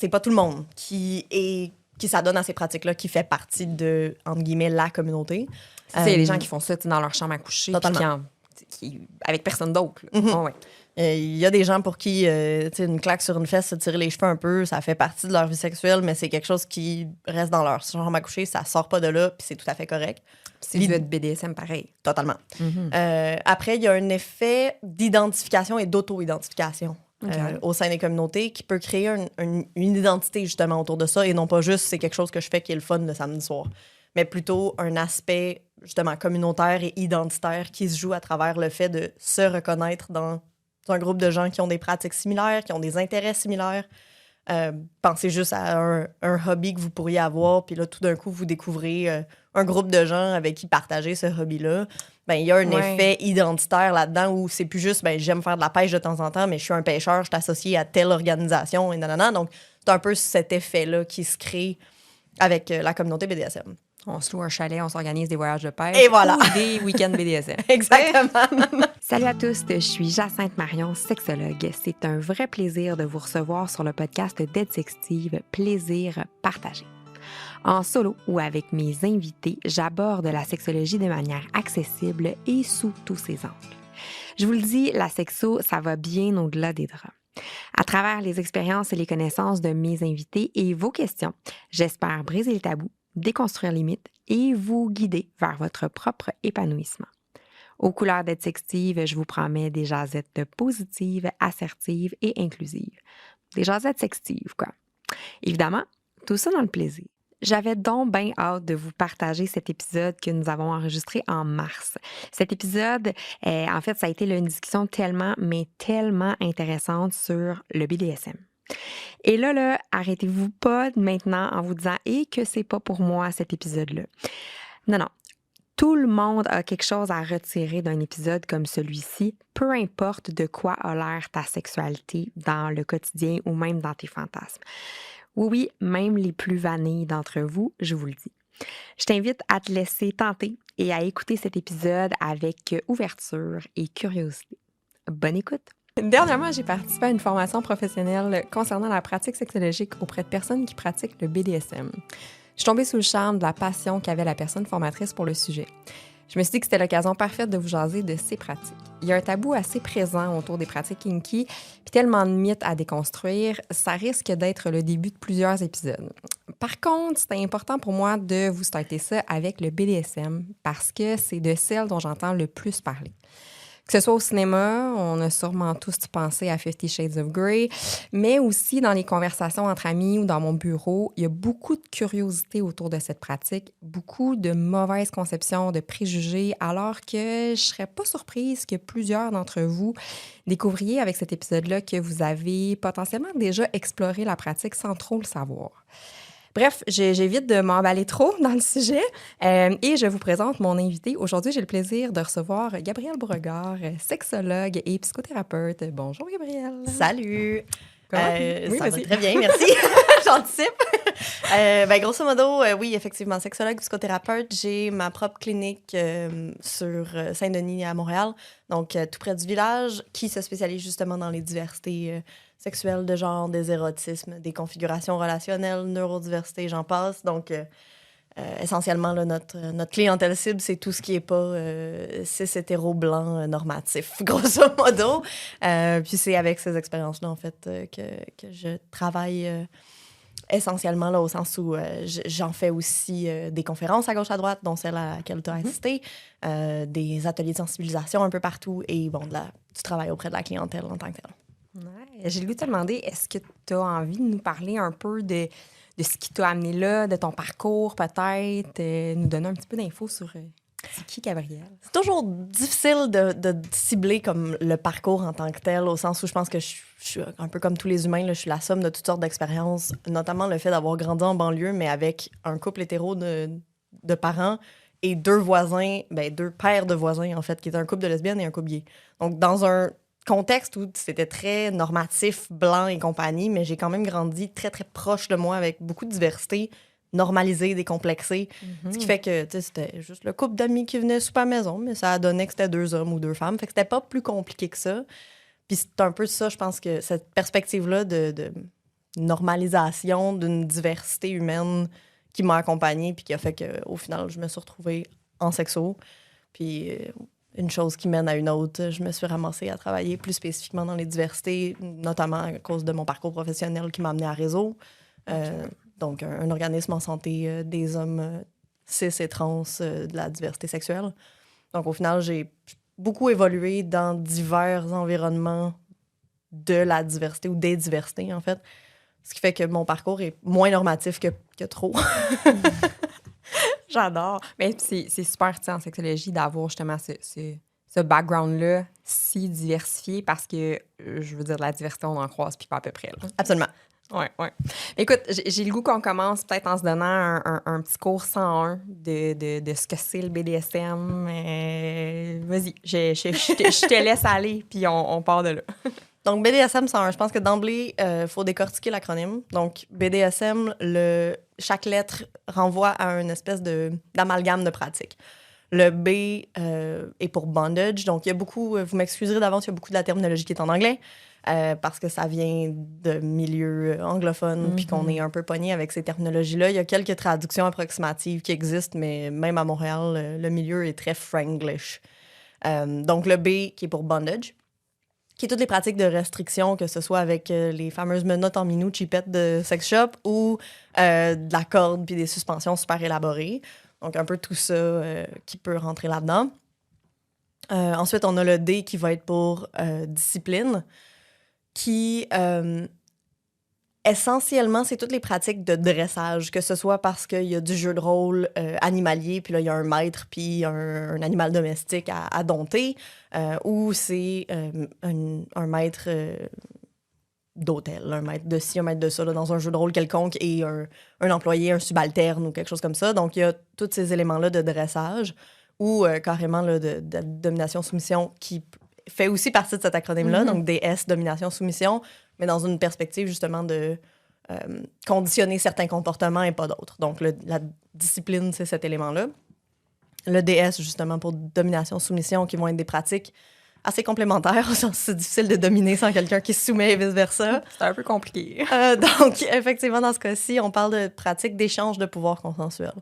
c'est pas tout le monde qui s'adonne à ces pratiques-là, qui fait partie de, entre guillemets, la communauté. Il y a des gens qui font ça dans leur chambre à coucher, totalement. Avec personne d'autre. Mm-hmm. Il y a des gens pour qui une claque sur une fesse, se tirer les cheveux un peu, ça fait partie de leur vie sexuelle, mais c'est quelque chose qui reste dans leur chambre à coucher, ça sort pas de là, puis c'est tout à fait correct. C'est du BDSM pareil. Totalement. Après, il y a un effet d'identification et d'auto-identification. Au sein des communautés, qui peut créer une identité justement autour de ça, et non pas juste c'est quelque chose que je fais qui est le fun le samedi soir, mais plutôt un aspect justement communautaire et identitaire qui se joue à travers le fait de se reconnaître dans un groupe de gens qui ont des pratiques similaires, qui ont des intérêts similaires. Pensez juste à un hobby que vous pourriez avoir, puis là, tout d'un coup, vous découvrez un groupe de gens avec qui partager ce hobby-là. Ben, il y a un effet identitaire là-dedans où c'est plus juste, ben, j'aime faire de la pêche de temps en temps, mais je suis un pêcheur, je suis associé à telle organisation, et nanana. Donc, c'est un peu cet effet-là qui se crée avec la communauté BDSM. On se loue un chalet, on s'organise des voyages de pêche. Et voilà. Ou des week-ends BDSM. Exactement. Salut à tous, je suis Jacinthe Marion, sexologue. C'est un vrai plaisir de vous recevoir sur le podcast d'Aide Sextive, Plaisir partagé. En solo ou avec mes invités, j'aborde la sexologie de manière accessible et sous tous ses angles. Je vous le dis, la sexo, ça va bien au-delà des draps. À travers les expériences et les connaissances de mes invités et vos questions, j'espère briser le tabou, déconstruire les mythes et vous guider vers votre propre épanouissement. Aux couleurs d'Aide Sextive, je vous promets des jasettes positives, assertives et inclusives. Des jasettes sextives, quoi. Évidemment, tout ça dans le plaisir. J'avais donc bien hâte de vous partager cet épisode que nous avons enregistré en mars. Cet épisode, en fait, ça a été une discussion tellement intéressante sur le BDSM. Et là, arrêtez-vous pas maintenant en vous disant « et que c'est pas pour moi cet épisode-là ». Non. Tout le monde a quelque chose à retirer d'un épisode comme celui-ci, peu importe de quoi a l'air ta sexualité dans le quotidien ou même dans tes fantasmes. Oui, même les plus vanilles d'entre vous, je vous le dis. Je t'invite à te laisser tenter et à écouter cet épisode avec ouverture et curiosité. Bonne écoute! Dernièrement, j'ai participé à une formation professionnelle concernant la pratique sexologique auprès de personnes qui pratiquent le BDSM. Je suis tombée sous le charme de la passion qu'avait la personne formatrice pour le sujet. Je me suis dit que c'était l'occasion parfaite de vous jaser de ces pratiques. Il y a un tabou assez présent autour des pratiques kinky, puis tellement de mythes à déconstruire, ça risque d'être le début de plusieurs épisodes. Par contre, c'était important pour moi de vous starter ça avec le BDSM, parce que c'est de celle dont j'entends le plus parler. Que ce soit au cinéma, on a sûrement tous pensé à 50 Shades of Grey, mais aussi dans les conversations entre amis ou dans mon bureau, il y a beaucoup de curiosité autour de cette pratique, beaucoup de mauvaises conceptions, de préjugés, alors que je serais pas surprise que plusieurs d'entre vous découvriez avec cet épisode-là que vous avez potentiellement déjà exploré la pratique sans trop le savoir. Bref, j'évite de m'emballer trop dans le sujet et je vous présente mon invité. Aujourd'hui, j'ai le plaisir de recevoir Gabrielle Beauregard, sexologue et psychothérapeute. Bonjour, Gabrielle. Salut. Oui, ça va très bien, merci. J'anticipe. Grosso modo, oui, effectivement, sexologue, psychothérapeute. J'ai ma propre clinique sur Saint-Denis à Montréal, donc tout près du village, qui se spécialise justement dans les diversités sexuelles de genre, des érotismes, des configurations relationnelles, neurodiversité, j'en passe. Donc, essentiellement, là, notre clientèle cible, c'est tout ce qui n'est pas cis hétéro blanc normatif, grosso modo. Puis c'est avec ces expériences-là, en fait, que je travaille essentiellement, là, au sens où j'en fais aussi des conférences à gauche, à droite, dont celle à laquelle tu as assisté, des ateliers de sensibilisation un peu partout et, bon, du travail auprès de la clientèle en tant que telle. Ouais. J'ai voulu te demander, est-ce que tu as envie de nous parler un peu de ce qui t'a amené là, de ton parcours peut-être, nous donner un petit peu d'infos sur c'est qui Gabrielle? C'est toujours difficile de cibler comme le parcours en tant que tel, au sens où je pense que je suis un peu comme tous les humains, là, je suis la somme de toutes sortes d'expériences, notamment le fait d'avoir grandi en banlieue, mais avec un couple hétéro de parents et deux pères de voisins, en fait, qui étaient un couple de lesbiennes et un couple gay. Donc, dans un contexte où c'était très normatif, blanc et compagnie, mais j'ai quand même grandi très, très proche de moi avec beaucoup de diversité, normalisée, décomplexée. Ce qui fait que c'était juste le couple d'amis qui venait souper à la maison, mais ça a donné que c'était 2 hommes ou 2 femmes. Fait que c'était pas plus compliqué que ça. Puis c'est un peu ça, je pense que cette perspective-là de normalisation d'une diversité humaine qui m'a accompagnée puis qui a fait qu'au final, je me suis retrouvée en sexo. Puis une chose qui mène à une autre, je me suis ramassée à travailler plus spécifiquement dans les diversités, notamment à cause de mon parcours professionnel qui m'a amenée à Réseau. Donc, un organisme en santé des hommes cis et trans de la diversité sexuelle. Donc, au final, j'ai beaucoup évolué dans divers environnements de la diversité ou des diversités, en fait. Ce qui fait que mon parcours est moins normatif que trop. J'adore. Mais c'est super, tu sais, en sexologie, d'avoir justement ce background-là si diversifié parce que, je veux dire, de la diversité, on en croise, puis pas à peu près. Là. Absolument. Oui. Écoute, j'ai le goût qu'on commence peut-être en se donnant un petit cours 101 de ce que c'est le BDSM. Vas-y, je te laisse aller, puis on part de là. Donc, BDSM 101, je pense que d'emblée, il faut décortiquer l'acronyme. Donc, BDSM, chaque lettre renvoie à une espèce d'amalgame de pratiques. Le B est pour bondage. Donc, il y a beaucoup, vous m'excuserez d'avance, il y a beaucoup de la terminologie qui est en anglais parce que ça vient de milieux anglophones puis qu'on est un peu pogné avec ces terminologies-là. Il y a quelques traductions approximatives qui existent, mais même à Montréal, le milieu est très franglish. Donc, le B qui est pour bondage, qui est toutes les pratiques de restriction, que ce soit avec les fameuses menottes en minou cheapettes de sex shop ou de la corde puis des suspensions super élaborées. Donc, un peu tout ça qui peut rentrer là-dedans. Ensuite, on a le D qui va être pour discipline, qui, essentiellement, c'est toutes les pratiques de dressage, que ce soit parce qu'il y a du jeu de rôle animalier, puis là, il y a un maître, puis un animal domestique à dompter, ou c'est un maître d'hôtel, un maître de ci, un maître de ça, là, dans un jeu de rôle quelconque, et un employé, un subalterne ou quelque chose comme ça. Donc, il y a tous ces éléments-là de dressage, ou carrément là, de domination-soumission qui fait aussi partie de cet acronyme-là, donc DS, domination-soumission, mais dans une perspective justement de conditionner certains comportements et pas d'autres. Donc, la discipline, c'est cet élément-là. Le DS, justement, pour domination-soumission, qui vont être des pratiques assez complémentaires. C'est difficile de dominer sans quelqu'un qui se soumet et vice-versa. C'est un peu compliqué. Donc, effectivement, dans ce cas-ci, on parle de pratiques d'échange de pouvoir consensuel.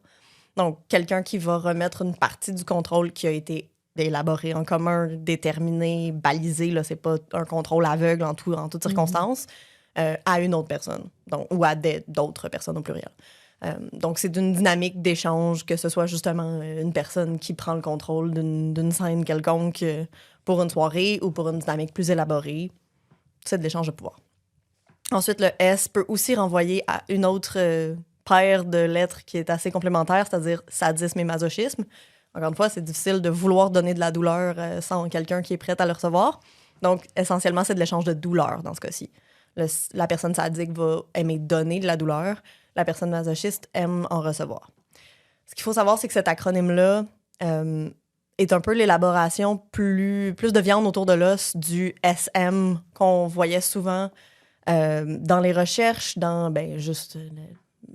Donc, quelqu'un qui va remettre une partie du contrôle qui a été élaboré en commun, déterminé, balisé, là, c'est pas un contrôle aveugle en toutes circonstances, à une autre personne, donc, ou à d'autres personnes au pluriel. Donc, c'est d'une dynamique d'échange, que ce soit justement une personne qui prend le contrôle d'une scène quelconque pour une soirée ou pour une dynamique plus élaborée. C'est de l'échange de pouvoir. Ensuite, le S peut aussi renvoyer à une autre paire de lettres qui est assez complémentaire, c'est-à-dire sadisme et masochisme. Encore une fois, c'est difficile de vouloir donner de la douleur sans quelqu'un qui est prêt à le recevoir. Donc, essentiellement, c'est de l'échange de douleur dans ce cas-ci. La personne sadique va aimer donner de la douleur. La personne masochiste aime en recevoir. Ce qu'il faut savoir, c'est que cet acronyme-là est un peu l'élaboration plus de viande autour de l'os du SM qu'on voyait souvent dans les recherches, dans,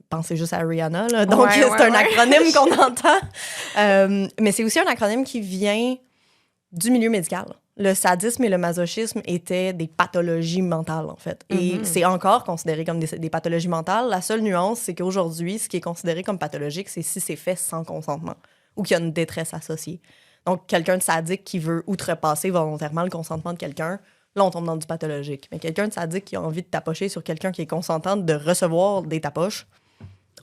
pensez juste à Rihanna, là. Donc, c'est un acronyme qu'on entend. Mais c'est aussi un acronyme qui vient du milieu médical. Le sadisme et le masochisme étaient des pathologies mentales, en fait. Et c'est encore considéré comme des pathologies mentales. La seule nuance, c'est qu'aujourd'hui, ce qui est considéré comme pathologique, c'est si c'est fait sans consentement ou qu'il y a une détresse associée. Donc, quelqu'un de sadique qui veut outrepasser volontairement le consentement de quelqu'un, là, on tombe dans du pathologique. Mais quelqu'un de sadique qui a envie de tapocher sur quelqu'un qui est consentant de recevoir des tapoches,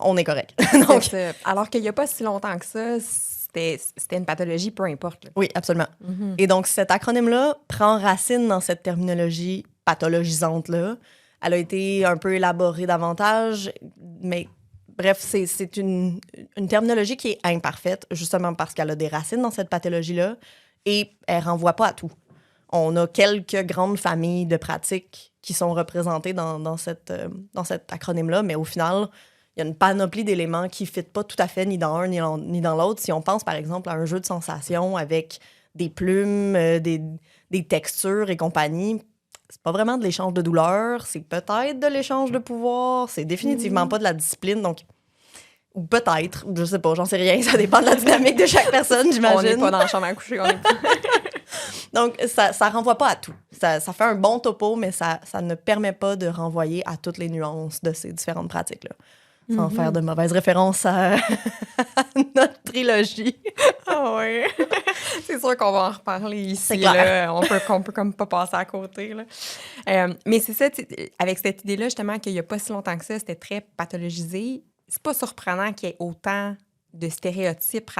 on est correct. Donc, alors qu'il n'y a pas si longtemps que ça, c'était une pathologie, peu importe. Là. Oui, absolument. Et donc, cet acronyme-là prend racine dans cette terminologie pathologisante-là. Elle a été un peu élaborée davantage, mais bref, c'est une terminologie qui est imparfaite, justement parce qu'elle a des racines dans cette pathologie-là et elle renvoie pas à tout. On a quelques grandes familles de pratiques qui sont représentées dans cet acronyme-là, mais au final, il y a une panoplie d'éléments qui ne fitent pas tout à fait ni dans un ni dans l'autre. Si on pense, par exemple, à un jeu de sensations avec des plumes, des textures et compagnie, c'est pas vraiment de l'échange de douleur, c'est peut-être de l'échange de pouvoir, c'est définitivement pas de la discipline, donc... Ou peut-être, je sais pas, j'en sais rien, ça dépend de la dynamique de chaque personne, j'imagine. On n'est pas dans la chambre à coucher, on est pas... Donc, ça renvoie pas à tout. Ça fait un bon topo, mais ça ne permet pas de renvoyer à toutes les nuances de ces différentes pratiques-là. Sans faire de mauvaises références à notre trilogie. Ah oui. C'est sûr qu'on va en reparler ici. C'est clair. Là. On peut comme pas passer à côté. Là. Mais c'est ça, avec cette idée-là, justement, qu'il n'y a pas si longtemps que ça, c'était très pathologisé. C'est pas surprenant qu'il y ait autant de stéréotypes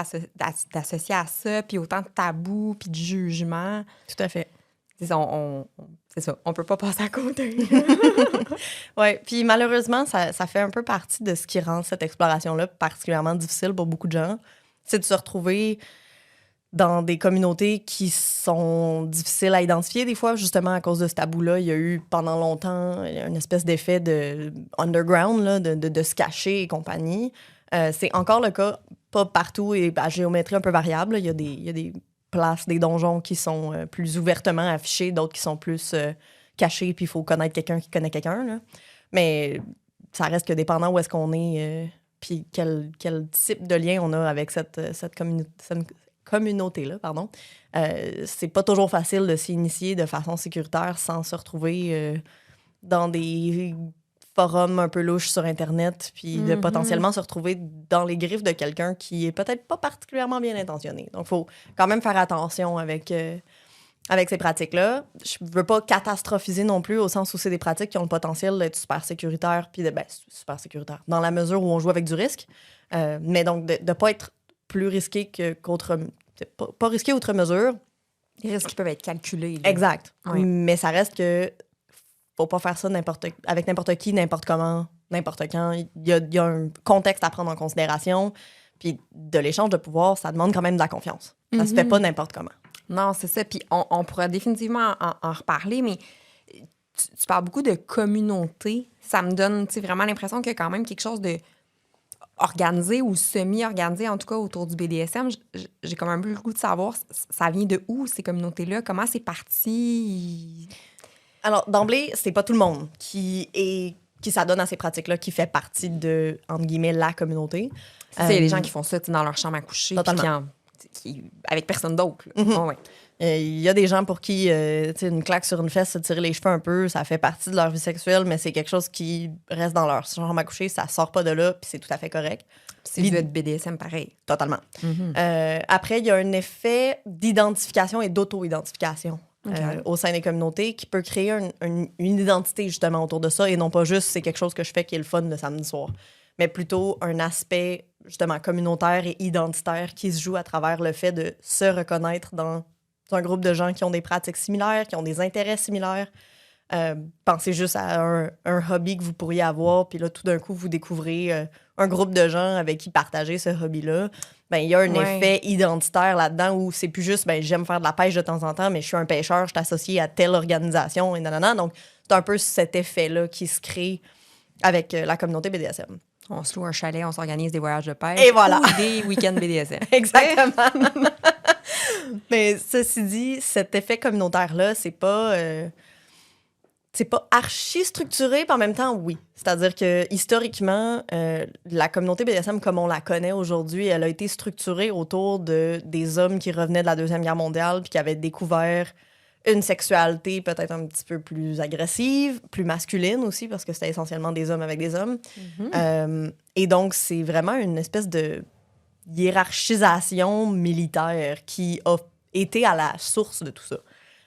associés à ça, puis autant de tabous, puis de jugements. Tout à fait. C'est ça, on peut pas passer à côté. Oui, puis malheureusement, ça fait un peu partie de ce qui rend cette exploration-là particulièrement difficile pour beaucoup de gens. C'est de se retrouver dans des communautés qui sont difficiles à identifier des fois, justement à cause de ce tabou-là. Il y a eu pendant longtemps une espèce d'effet de underground, là, de se cacher et compagnie. C'est encore le cas, pas partout et à géométrie un peu variable. Il y a des places, des donjons qui sont plus ouvertement affichés, d'autres qui sont plus cachés, puis il faut connaître quelqu'un qui connaît quelqu'un. Là. Mais ça reste que dépendant où est-ce qu'on est, puis quel type de lien on a avec cette communauté-là, pardon. C'est pas toujours facile de s'initier de façon sécuritaire sans se retrouver dans des forums un peu louches sur Internet, puis de potentiellement se retrouver dans les griffes de quelqu'un qui est peut-être pas particulièrement bien intentionné. Donc, il faut quand même faire attention avec ces pratiques-là. Je veux pas catastrophiser non plus, au sens où c'est des pratiques qui ont le potentiel d'être super sécuritaires, puis super sécuritaires, dans la mesure où on joue avec du risque. Mais donc, de ne pas être plus risqué qu'autre... Pas risqué outre mesure. Les risques qui peuvent être calculés. Là. Exact. Oui. Mais ça reste que faut pas faire ça avec n'importe qui, n'importe comment, n'importe quand. Il y a un contexte à prendre en considération. Puis de l'échange de pouvoir, ça demande quand même de la confiance. Ça se fait pas n'importe comment. Non, c'est ça. Puis on pourra définitivement en reparler, mais tu parles beaucoup de communauté. Ça me donne vraiment l'impression qu'il y a quand même quelque chose de organisé ou semi-organisé, en tout cas, autour du BDSM. J'ai comme un peu le goût de savoir, ça vient de où, ces communautés-là? Comment c'est parti? Alors, d'emblée, c'est pas tout le monde qui s'adonne à ces pratiques-là, qui fait partie de, entre guillemets, la communauté. Il y a des gens qui font ça dans leur chambre à coucher, totalement. Avec personne d'autre. Mm-hmm. Il y a des gens pour qui une claque sur une fesse, se tirer les cheveux un peu, ça fait partie de leur vie sexuelle, mais c'est quelque chose qui reste dans leur chambre à coucher, ça sort pas de là, puis c'est tout à fait correct. C'est du BDSM pareil. Totalement. Après, il y a un effet d'identification et d'auto-identification. Au sein des communautés, qui peut créer une identité justement autour de ça, et non pas juste c'est quelque chose que je fais qui est le fun le samedi soir, mais plutôt un aspect justement communautaire et identitaire qui se joue à travers le fait de se reconnaître dans un groupe de gens qui ont des pratiques similaires, qui ont des intérêts similaires. Pensez juste à un hobby que vous pourriez avoir, puis là, tout d'un coup, vous découvrez un groupe de gens avec qui partager ce hobby-là. Ben, il y a un effet identitaire là-dedans où c'est plus juste, j'aime faire de la pêche de temps en temps, mais je suis un pêcheur, je suis associé à telle organisation, et nanana. Donc, c'est un peu cet effet-là qui se crée avec la communauté BDSM. On se loue un chalet, on s'organise des voyages de pêche. Et voilà. Ou des week-ends BDSM. Exactement. Mais ceci dit, cet effet communautaire-là, c'est pas archi structuré, mais en même temps, oui. C'est-à-dire que historiquement, la communauté BDSM, comme on la connaît aujourd'hui, elle a été structurée autour des hommes qui revenaient de la Deuxième Guerre mondiale puis qui avaient découvert une sexualité peut-être un petit peu plus agressive, plus masculine aussi, parce que c'était essentiellement des hommes avec des hommes. Et donc, c'est vraiment une espèce de hiérarchisation militaire qui a été à la source de tout ça.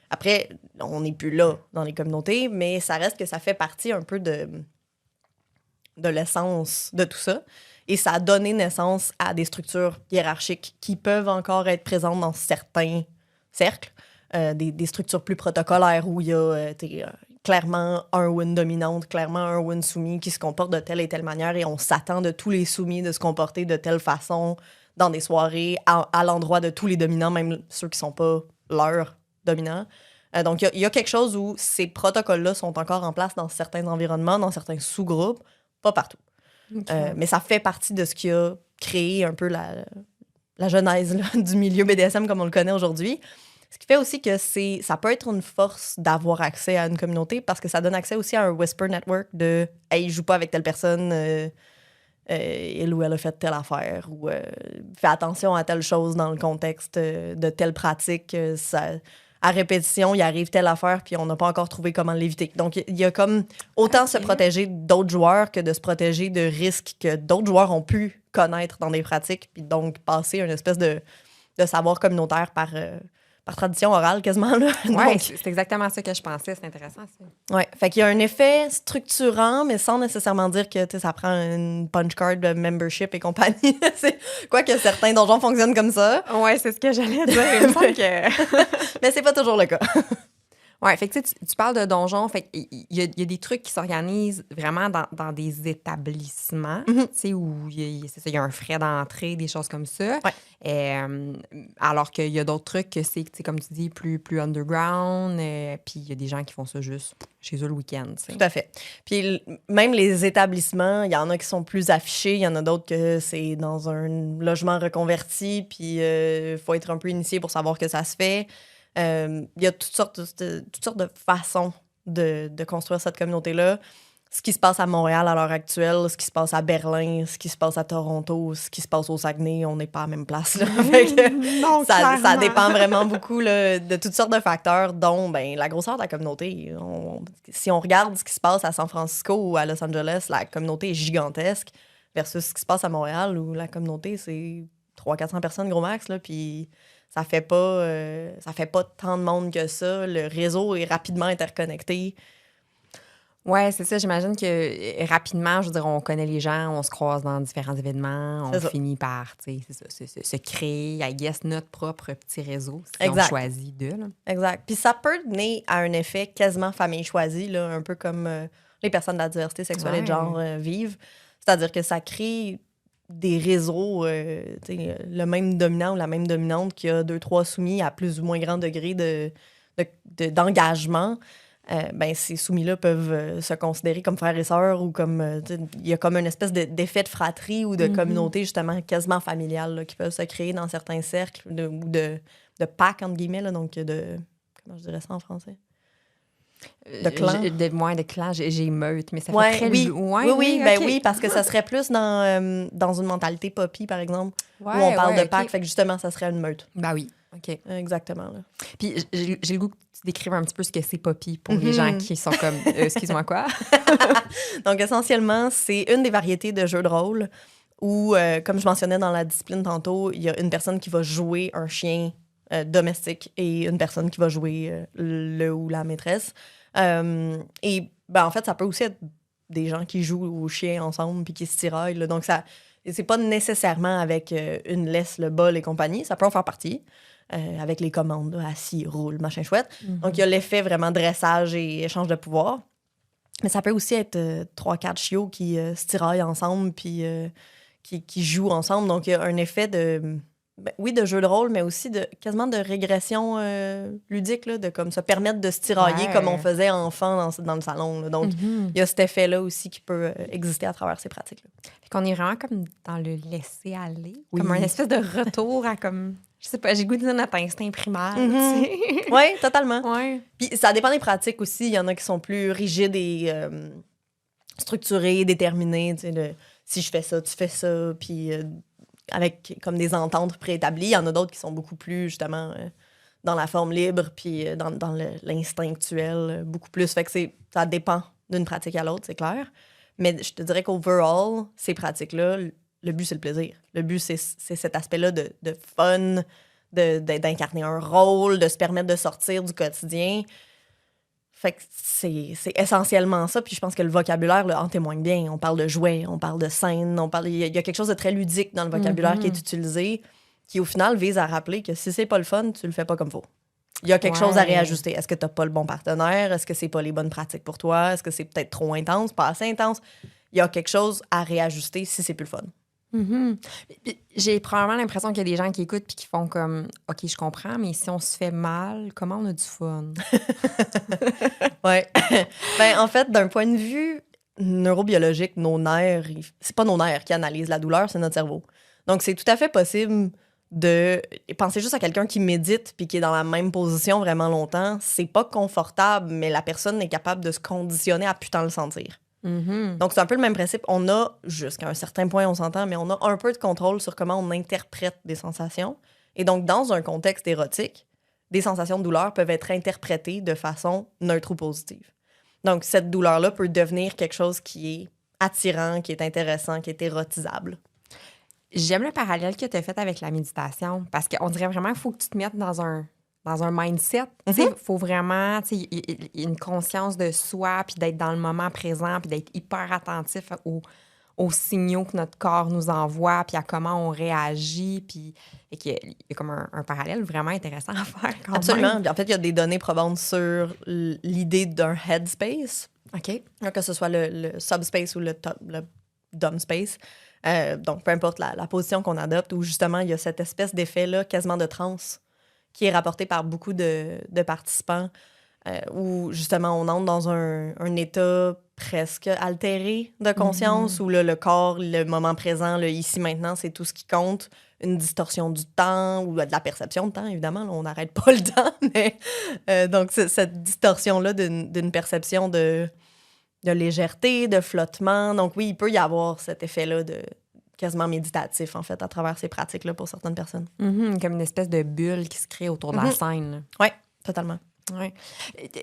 Après, on n'est plus là dans les communautés, mais ça reste que ça fait partie un peu de l'essence de tout ça. Et ça a donné naissance à des structures hiérarchiques qui peuvent encore être présentes dans certains cercles. Des structures plus protocolaires où il y a clairement un ou une dominante, clairement un ou une soumis qui se comporte de telle et telle manière, et on s'attend de tous les soumis de se comporter de telle façon dans des soirées, à l'endroit de tous les dominants, même ceux qui ne sont pas leurs dominants. Donc, il y a quelque chose où ces protocoles-là sont encore en place dans certains environnements, dans certains sous-groupes, pas partout. Okay. Mais ça fait partie de ce qui a créé un peu la genèse là, du milieu BDSM comme on le connaît aujourd'hui. Ce qui fait aussi que ça peut être une force d'avoir accès à une communauté parce que ça donne accès aussi à un whisper network de « Hey, je joue pas avec telle personne, elle ou elle a fait telle affaire » ou « Fais attention à telle chose dans le contexte de telle pratique. » à répétition, il arrive telle affaire, puis on n'a pas encore trouvé comment l'éviter. Donc, il y a comme autant se protéger d'autres joueurs que de se protéger de risques que d'autres joueurs ont pu connaître dans des pratiques, puis donc passer une espèce de savoir communautaire par tradition orale quasiment. Là. Oui, c'est exactement ça que je pensais. C'est intéressant, ça. Oui, fait qu'il y a un effet structurant, mais sans nécessairement dire que ça prend une punch card de membership et compagnie. Quoique certains donjons fonctionnent comme ça. Oui, c'est ce que j'allais dire. Il me semble que... Mais c'est pas toujours le cas. Oui, fait que tu parles de donjons, fait qu'il y a des trucs qui s'organisent vraiment dans des établissements, tu sais, où il y a un frais d'entrée, des choses comme ça. Ouais. Alors qu'il y a d'autres trucs que c'est, comme tu dis, plus underground, puis il y a des gens qui font ça juste chez eux le week-end, tu sais. Tout à fait. Puis même les établissements, il y en a qui sont plus affichés, il y en a d'autres que c'est dans un logement reconverti, puis il faut être un peu initié pour savoir que ça se fait. Il y a toutes sortes de façons de construire cette communauté-là. Ce qui se passe à Montréal à l'heure actuelle, ce qui se passe à Berlin, ce qui se passe à Toronto, ce qui se passe au Saguenay, on n'est pas à la même place. Là. Non, ça dépend vraiment beaucoup là, de toutes sortes de facteurs, dont la grosseur de la communauté. Si on regarde ce qui se passe à San Francisco ou à Los Angeles, la communauté est gigantesque versus ce qui se passe à Montréal où la communauté, c'est 300-400 personnes gros max, là, puis... Ça fait pas tant de monde que ça. Le réseau est rapidement interconnecté. Oui, c'est ça. J'imagine que rapidement, je veux dire, on connaît les gens, on se croise dans différents événements, on finit par, tu sais, se créer, I guess, notre propre petit réseau, si on choisit d'eux. Là. Exact. Puis ça peut donner à un effet quasiment famille choisie, là, un peu comme les personnes de la diversité sexuelle et de genre vivent. C'est-à-dire que ça crée... des réseaux, le même dominant ou la même dominante qui a 2-3 soumis à plus ou moins grand degré d'engagement, ces soumis-là peuvent se considérer comme frères et sœurs ou comme... il y a comme une espèce d'effet de fratrie ou de communauté, justement, quasiment familiale, là, qui peuvent se créer dans certains cercles ou de packs, entre guillemets, là, donc de... Comment je dirais ça en français? De clan. De clan, j'ai meute, mais ça fait très... Oui, okay. Oui, parce que ça serait plus dans une mentalité poppy, par exemple, où on parle de pack, fait que justement, ça serait une meute. Ben oui, OK. Exactement. Là. Puis j'ai le goût que tu décrives un petit peu ce que c'est poppy pour les gens qui sont comme... excuse-moi, quoi? Donc, essentiellement, c'est une des variétés de jeux de rôle où, comme je mentionnais dans la discipline tantôt, il y a une personne qui va jouer un chien domestique et une personne qui va jouer le ou la maîtresse. Et en fait, ça peut aussi être des gens qui jouent au chien ensemble puis qui se tiraillent. Là. Donc, c'est pas nécessairement avec une laisse, le bol et compagnie. Ça peut en faire partie avec les commandes, là, assis, roule, machin chouette. Donc, il y a l'effet vraiment dressage et échange de pouvoir. Mais ça peut aussi être 3-4 chiots qui se tiraillent ensemble puis qui jouent ensemble. Donc, il y a un effet de... oui, de jeu de rôle, mais aussi quasiment de régression ludique, là, de comme se permettre de se tirailler comme on faisait enfant dans le salon. Là. Donc, il y a cet effet-là aussi qui peut exister à travers ces pratiques-là. Fait qu'on est vraiment comme dans le laisser-aller, comme un espèce de retour à comme... Je sais pas, j'ai goût de dire notre instinct primaire. Oui, totalement. Ouais. Puis ça dépend des pratiques aussi. Il y en a qui sont plus rigides et structurées, déterminées. Tu sais, si je fais ça, tu fais ça. Puis... avec comme des ententes préétablies. Il y en a d'autres qui sont beaucoup plus, justement, dans la forme libre, puis dans l'instinctuel, beaucoup plus. Fait que ça dépend d'une pratique à l'autre, c'est clair. Mais je te dirais qu'overall, ces pratiques-là, le but, c'est le plaisir. Le but, c'est cet aspect-là de fun, d'incarner un rôle, de se permettre de sortir du quotidien. Fait que c'est essentiellement ça. Puis je pense que le vocabulaire là, en témoigne bien. On parle de jouets, on parle de scènes, il y a quelque chose de très ludique dans le vocabulaire qui est utilisé, qui au final vise à rappeler que si c'est pas le fun, tu le fais pas comme faut. Il y a quelque chose à réajuster. Est-ce que t'as pas le bon partenaire? Est-ce que c'est pas les bonnes pratiques pour toi? Est-ce que c'est peut-être trop intense, pas assez intense? Il y a quelque chose à réajuster si c'est plus le fun. J'ai probablement l'impression qu'il y a des gens qui écoutent puis qui font comme « OK, je comprends, mais si on se fait mal, comment on a du fun? » Oui. En fait, d'un point de vue neurobiologique, nos nerfs, c'est pas nos nerfs qui analysent la douleur, c'est notre cerveau. Donc, c'est tout à fait possible de penser juste à quelqu'un qui médite puis qui est dans la même position vraiment longtemps. C'est pas confortable, mais la personne est capable de se conditionner à putain le sentir. Donc, c'est un peu le même principe. On a, jusqu'à un certain point, on s'entend, mais on a un peu de contrôle sur comment on interprète des sensations. Et donc, dans un contexte érotique, des sensations de douleur peuvent être interprétées de façon neutre ou positive. Donc, cette douleur-là peut devenir quelque chose qui est attirant, qui est intéressant, qui est érotisable. J'aime le parallèle que tu as fait avec la méditation parce qu'on dirait vraiment qu'il faut que tu te mettes dans un mindset. Il faut vraiment une conscience de soi, puis d'être dans le moment présent, puis d'être hyper attentif aux signaux que notre corps nous envoie, puis à comment on réagit. Puis il y a comme un parallèle vraiment intéressant à faire. Absolument. Même. En fait, il y a des données probantes sur l'idée d'un headspace. OK. Que ce soit le subspace ou le dumb space. Donc, peu importe la position qu'on adopte, où justement, il y a cette espèce d'effet-là, quasiment de transe, qui est rapporté par beaucoup de participants, où justement, on entre dans un état presque altéré de conscience, où là, le corps, le moment présent, le ici, maintenant, c'est tout ce qui compte. Une distorsion du temps ou de la perception de temps, évidemment. Là, on n'arrête pas le temps, mais donc, cette distorsion-là d'une perception de légèreté, de flottement. Donc oui, il peut y avoir cet effet-là de quasiment méditatif, en fait, à travers ces pratiques-là pour certaines personnes. Comme une espèce de bulle qui se crée autour de la scène. Oui, totalement. Ouais.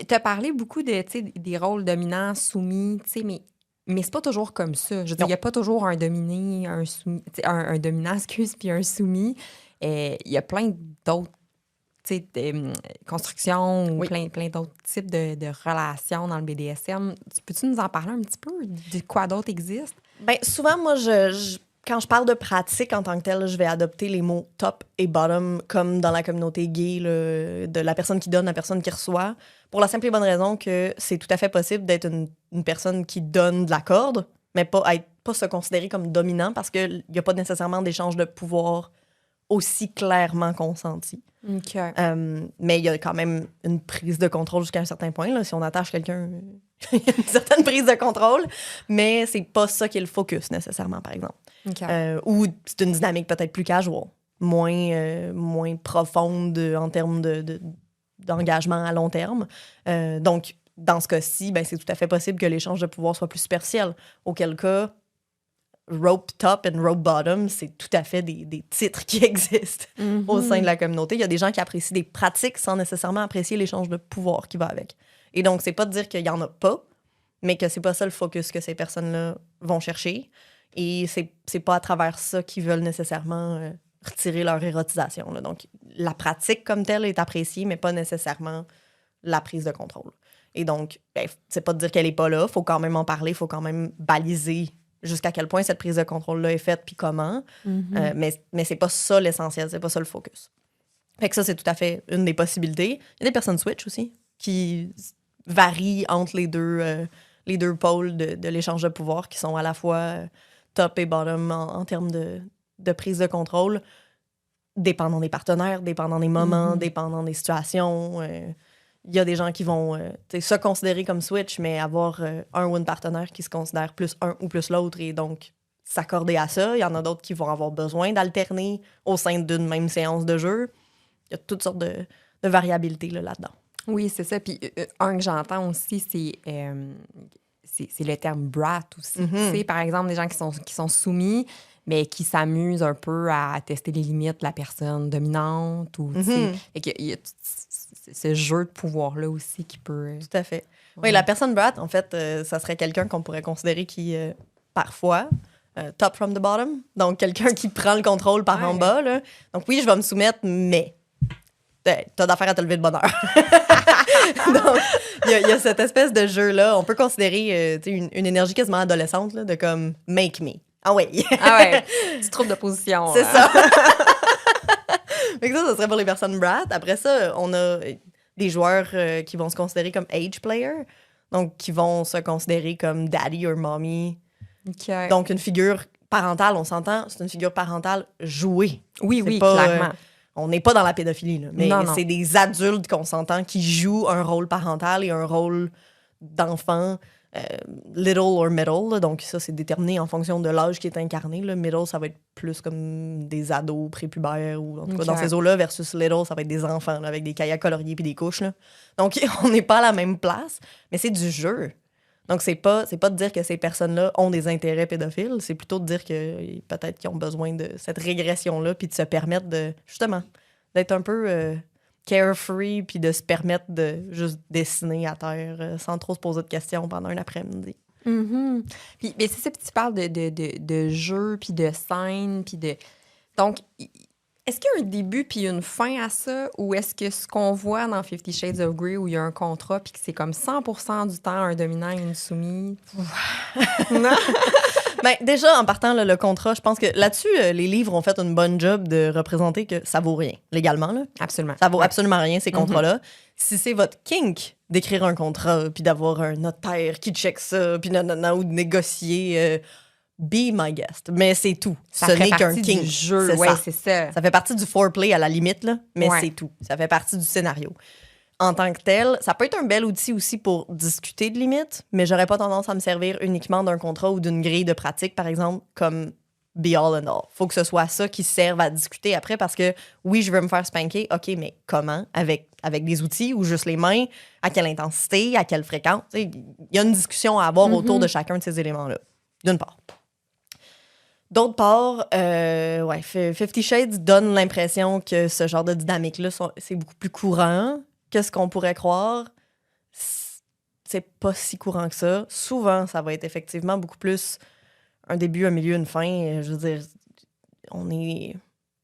Tu as parlé beaucoup des rôles dominants, soumis, mais c'est pas toujours comme ça. Je veux dire, il n'y a pas toujours un dominé, un soumis, un dominant, puis un soumis. Il y a plein d'autres constructions ou plein d'autres types de relations dans le BDSM. Peux-tu nous en parler un petit peu? De quoi d'autre existe? Bien, souvent, moi, quand je parle de pratique en tant que telle, je vais adopter les mots top et bottom, comme dans la communauté gay, de la personne qui donne, la personne qui reçoit, pour la simple et bonne raison que c'est tout à fait possible d'être une personne qui donne de la corde, mais pas se considérer comme dominant parce qu'il n'y a pas nécessairement d'échange de pouvoir aussi clairement consenti. Okay. Mais il y a quand même une prise de contrôle jusqu'à un certain point. Là. Si on attache quelqu'un, il y a une certaine prise de contrôle, mais c'est pas ça qui est le focus nécessairement, par exemple. Okay. Ou c'est une dynamique peut-être plus casual, moins profonde en termes d'engagement à long terme. Donc, dans ce cas-ci, ben, c'est tout à fait possible que l'échange de pouvoir soit plus superficiel, auquel cas rope top and rope bottom, c'est tout à fait des titres qui existent au sein de la communauté. Il y a des gens qui apprécient des pratiques sans nécessairement apprécier l'échange de pouvoir qui va avec. Et donc, c'est pas de dire qu'il y en a pas, mais que c'est pas ça le focus que ces personnes-là vont chercher. Et c'est pas à travers ça qu'ils veulent nécessairement retirer leur érotisation. Là. Donc, la pratique comme telle est appréciée, mais pas nécessairement la prise de contrôle. Et donc, c'est pas de dire qu'elle est pas là, faut quand même en parler, faut quand même baliser jusqu'à quel point cette prise de contrôle-là est faite, puis comment. Mais c'est pas ça l'essentiel, c'est pas ça le focus. Fait que ça, c'est tout à fait une des possibilités. Il y a des personnes switch aussi, qui varient entre les deux pôles de l'échange de pouvoir, qui sont à la fois top et bottom en termes de prise de contrôle, dépendant des partenaires, dépendant des moments, dépendant des situations. Il y a des gens qui vont se considérer comme switch, mais avoir un ou une partenaire qui se considère plus un ou plus l'autre et donc s'accorder à ça. Il y en a d'autres qui vont avoir besoin d'alterner au sein d'une même séance de jeu. Il y a toutes sortes de variabilités là-dedans. Oui, c'est ça. Puis un que j'entends aussi, c'est le terme brat aussi. Tu sais, par exemple, des gens qui sont soumis, mais qui s'amusent un peu à tester les limites de la personne dominante. Ou, il y a ce jeu de pouvoir-là aussi qui peut... Tout à fait. Oui, la personne brat, en fait, ça serait quelqu'un qu'on pourrait considérer qui, parfois, top from the bottom. Donc, quelqu'un qui prend le contrôle par en bas. Là. Donc, oui, je vais me soumettre, mais t'as d'affaires à te lever de bonne heure. Donc, il y a cette espèce de jeu-là. On peut considérer une énergie quasiment adolescente, là, de comme « make me ». Ah oui. Tu trouves de position. C'est ça. Fait que ça serait pour les personnes brat. Après ça, on a des joueurs qui vont se considérer comme age player. Donc, qui vont se considérer comme daddy or mommy. Okay. Donc, une figure parentale, on s'entend, c'est une figure parentale jouée. Oui, pas, clairement. On n'est pas dans la pédophilie, là, mais non. c'est des adultes qu'on s'entend qui jouent un rôle parental et un rôle d'enfant, little or middle. Là, donc, ça, c'est déterminé en fonction de l'âge qui est incarné. Là. Middle, ça va être plus comme des ados prépubères ou en tout cas dans ces eaux-là, versus little, ça va être des enfants là, avec des kayaks coloriés puis des couches. Là. Donc, on n'est pas à la même place, mais c'est du jeu. Donc, c'est pas de dire que ces personnes-là ont des intérêts pédophiles, c'est plutôt de dire que peut-être qu'ils ont besoin de cette régression-là puis de se permettre de, justement, d'être un peu carefree puis de se permettre de juste dessiner à terre sans trop se poser de questions pendant un après-midi. Mm-hmm. Puis, mais c'est ça, puis tu parles de jeu, puis de scène, puis de... Donc, est-ce qu'il y a un début puis une fin à ça, ou est-ce que ce qu'on voit dans 50 Shades of Grey, où il y a un contrat, puis que c'est comme 100% du temps un dominant et une soumise? Non? Ben, déjà, en partant, là, le contrat, je pense que là-dessus, les livres ont fait une bonne job de représenter que ça vaut rien, légalement. Là. Absolument. Ça vaut absolument rien, ces contrats-là. Si c'est votre kink d'écrire un contrat, puis d'avoir un notaire qui check ça, puis nanana, ou de négocier, be my guest. Mais c'est tout. Ça Ce fait n'est qu'un partie kink. du jeu, C'est ouais, ça. c'est ça. Ça fait partie du foreplay à la limite, là, mais Ouais. c'est tout. Ça fait partie du scénario. En tant que tel, ça peut être un bel outil aussi pour discuter de limites, mais j'aurais pas tendance à me servir uniquement d'un contrat ou d'une grille de pratique, par exemple, comme be all and all. Faut que ce soit ça qui serve à discuter après parce que oui, je veux me faire spanker, OK, mais comment? Avec des outils ou juste les mains? À quelle intensité? À quelle fréquence? Il y a une discussion à avoir autour de chacun de ces éléments-là, d'une part. D'autre part, 50 Shades donne l'impression que ce genre de dynamique-là, c'est beaucoup plus courant que ce qu'on pourrait croire. C'est pas si courant que ça. Souvent, ça va être effectivement beaucoup plus un début, un milieu, une fin. Je veux dire, on est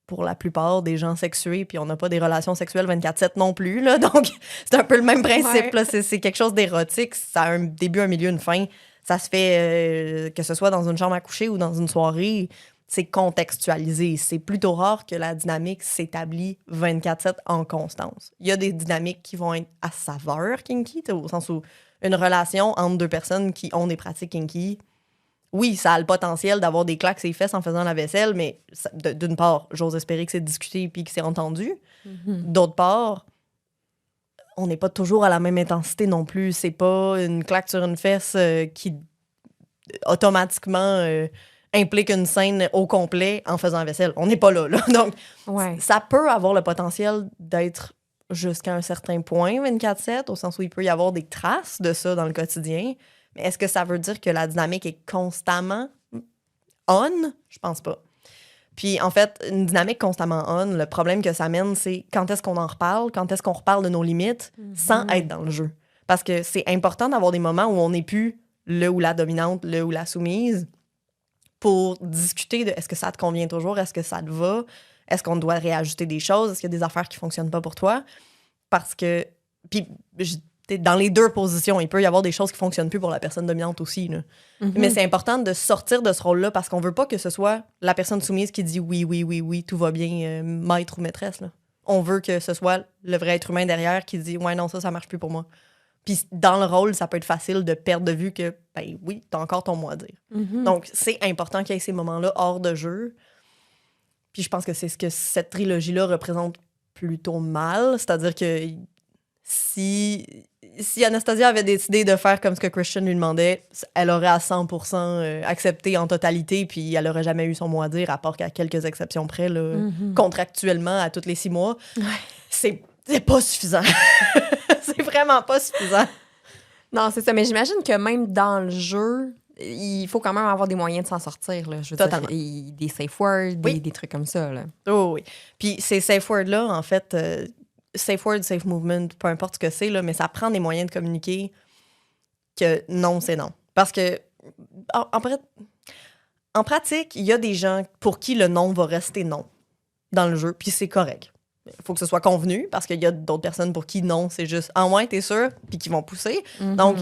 pour la plupart des gens sexués, puis on n'a pas des relations sexuelles 24/7 non plus. Là, donc, c'est un peu le même principe. Ouais. Là, c'est quelque chose d'érotique. Ça a un début, un milieu, une fin. Ça se fait, que ce soit dans une chambre à coucher ou dans une soirée, c'est contextualisé. C'est plutôt rare que la dynamique s'établit 24/7 en constance. Il y a des dynamiques qui vont être à saveur kinky, au sens où une relation entre deux personnes qui ont des pratiques kinky, oui, ça a le potentiel d'avoir des claques sur les fesses en faisant la vaisselle, mais d'une part, j'ose espérer que c'est discuté et que c'est entendu. D'autre part, on n'est pas toujours à la même intensité non plus. C'est pas une claque sur une fesse qui automatiquement implique une scène au complet en faisant la vaisselle. On n'est pas là. Donc, Ouais. ça peut avoir le potentiel d'être jusqu'à un certain point 24/7, au sens où il peut y avoir des traces de ça dans le quotidien. Mais est-ce que ça veut dire que la dynamique est constamment on? Je pense pas. Puis, en fait, une dynamique constamment on, le problème que ça mène, c'est quand est-ce qu'on en reparle, quand est-ce qu'on reparle de nos limites sans être dans le jeu. Parce que c'est important d'avoir des moments où on n'est plus le ou la dominante, le ou la soumise, pour discuter de est-ce que ça te convient toujours, est-ce que ça te va, est-ce qu'on doit réajuster des choses, est-ce qu'il y a des affaires qui fonctionnent pas pour toi. Parce que, puis, dans les deux positions, il peut y avoir des choses qui fonctionnent plus pour la personne dominante aussi. Là. Mais c'est important de sortir de ce rôle-là parce qu'on veut pas que ce soit la personne soumise qui dit oui, tout va bien, maître ou maîtresse. Là. On veut que ce soit le vrai être humain derrière qui dit ouais, non, ça marche plus pour moi. Puis dans le rôle, ça peut être facile de perdre de vue que, ben oui, t'as encore ton mot à dire. Donc, c'est important qu'il y ait ces moments-là hors de jeu. Puis je pense que c'est ce que cette trilogie-là représente plutôt mal. C'est-à-dire que si Anastasia avait décidé de faire comme ce que Christian lui demandait, elle aurait à 100% accepté en totalité, puis elle aurait jamais eu son mot à dire, à part qu'à quelques exceptions près, là, contractuellement, à tous les 6 mois. C'est pas suffisant. C'est vraiment pas suffisant. Non, c'est ça. Mais j'imagine que même dans le jeu, il faut quand même avoir des moyens de s'en sortir. Là. Je veux Totalement. dire, des safe words, Oui. des trucs comme ça. Là. Oh, oui. Puis ces safe words-là, en fait, safe word, safe movement, peu importe ce que c'est, là, mais ça prend des moyens de communiquer que non, c'est non. Parce que, en pratique, il y a des gens pour qui le non va rester non dans le jeu, puis c'est correct. Il faut que ce soit convenu, parce qu'il y a d'autres personnes pour qui non, c'est juste « en moins, t'es sûr? » puis qui vont pousser. Donc,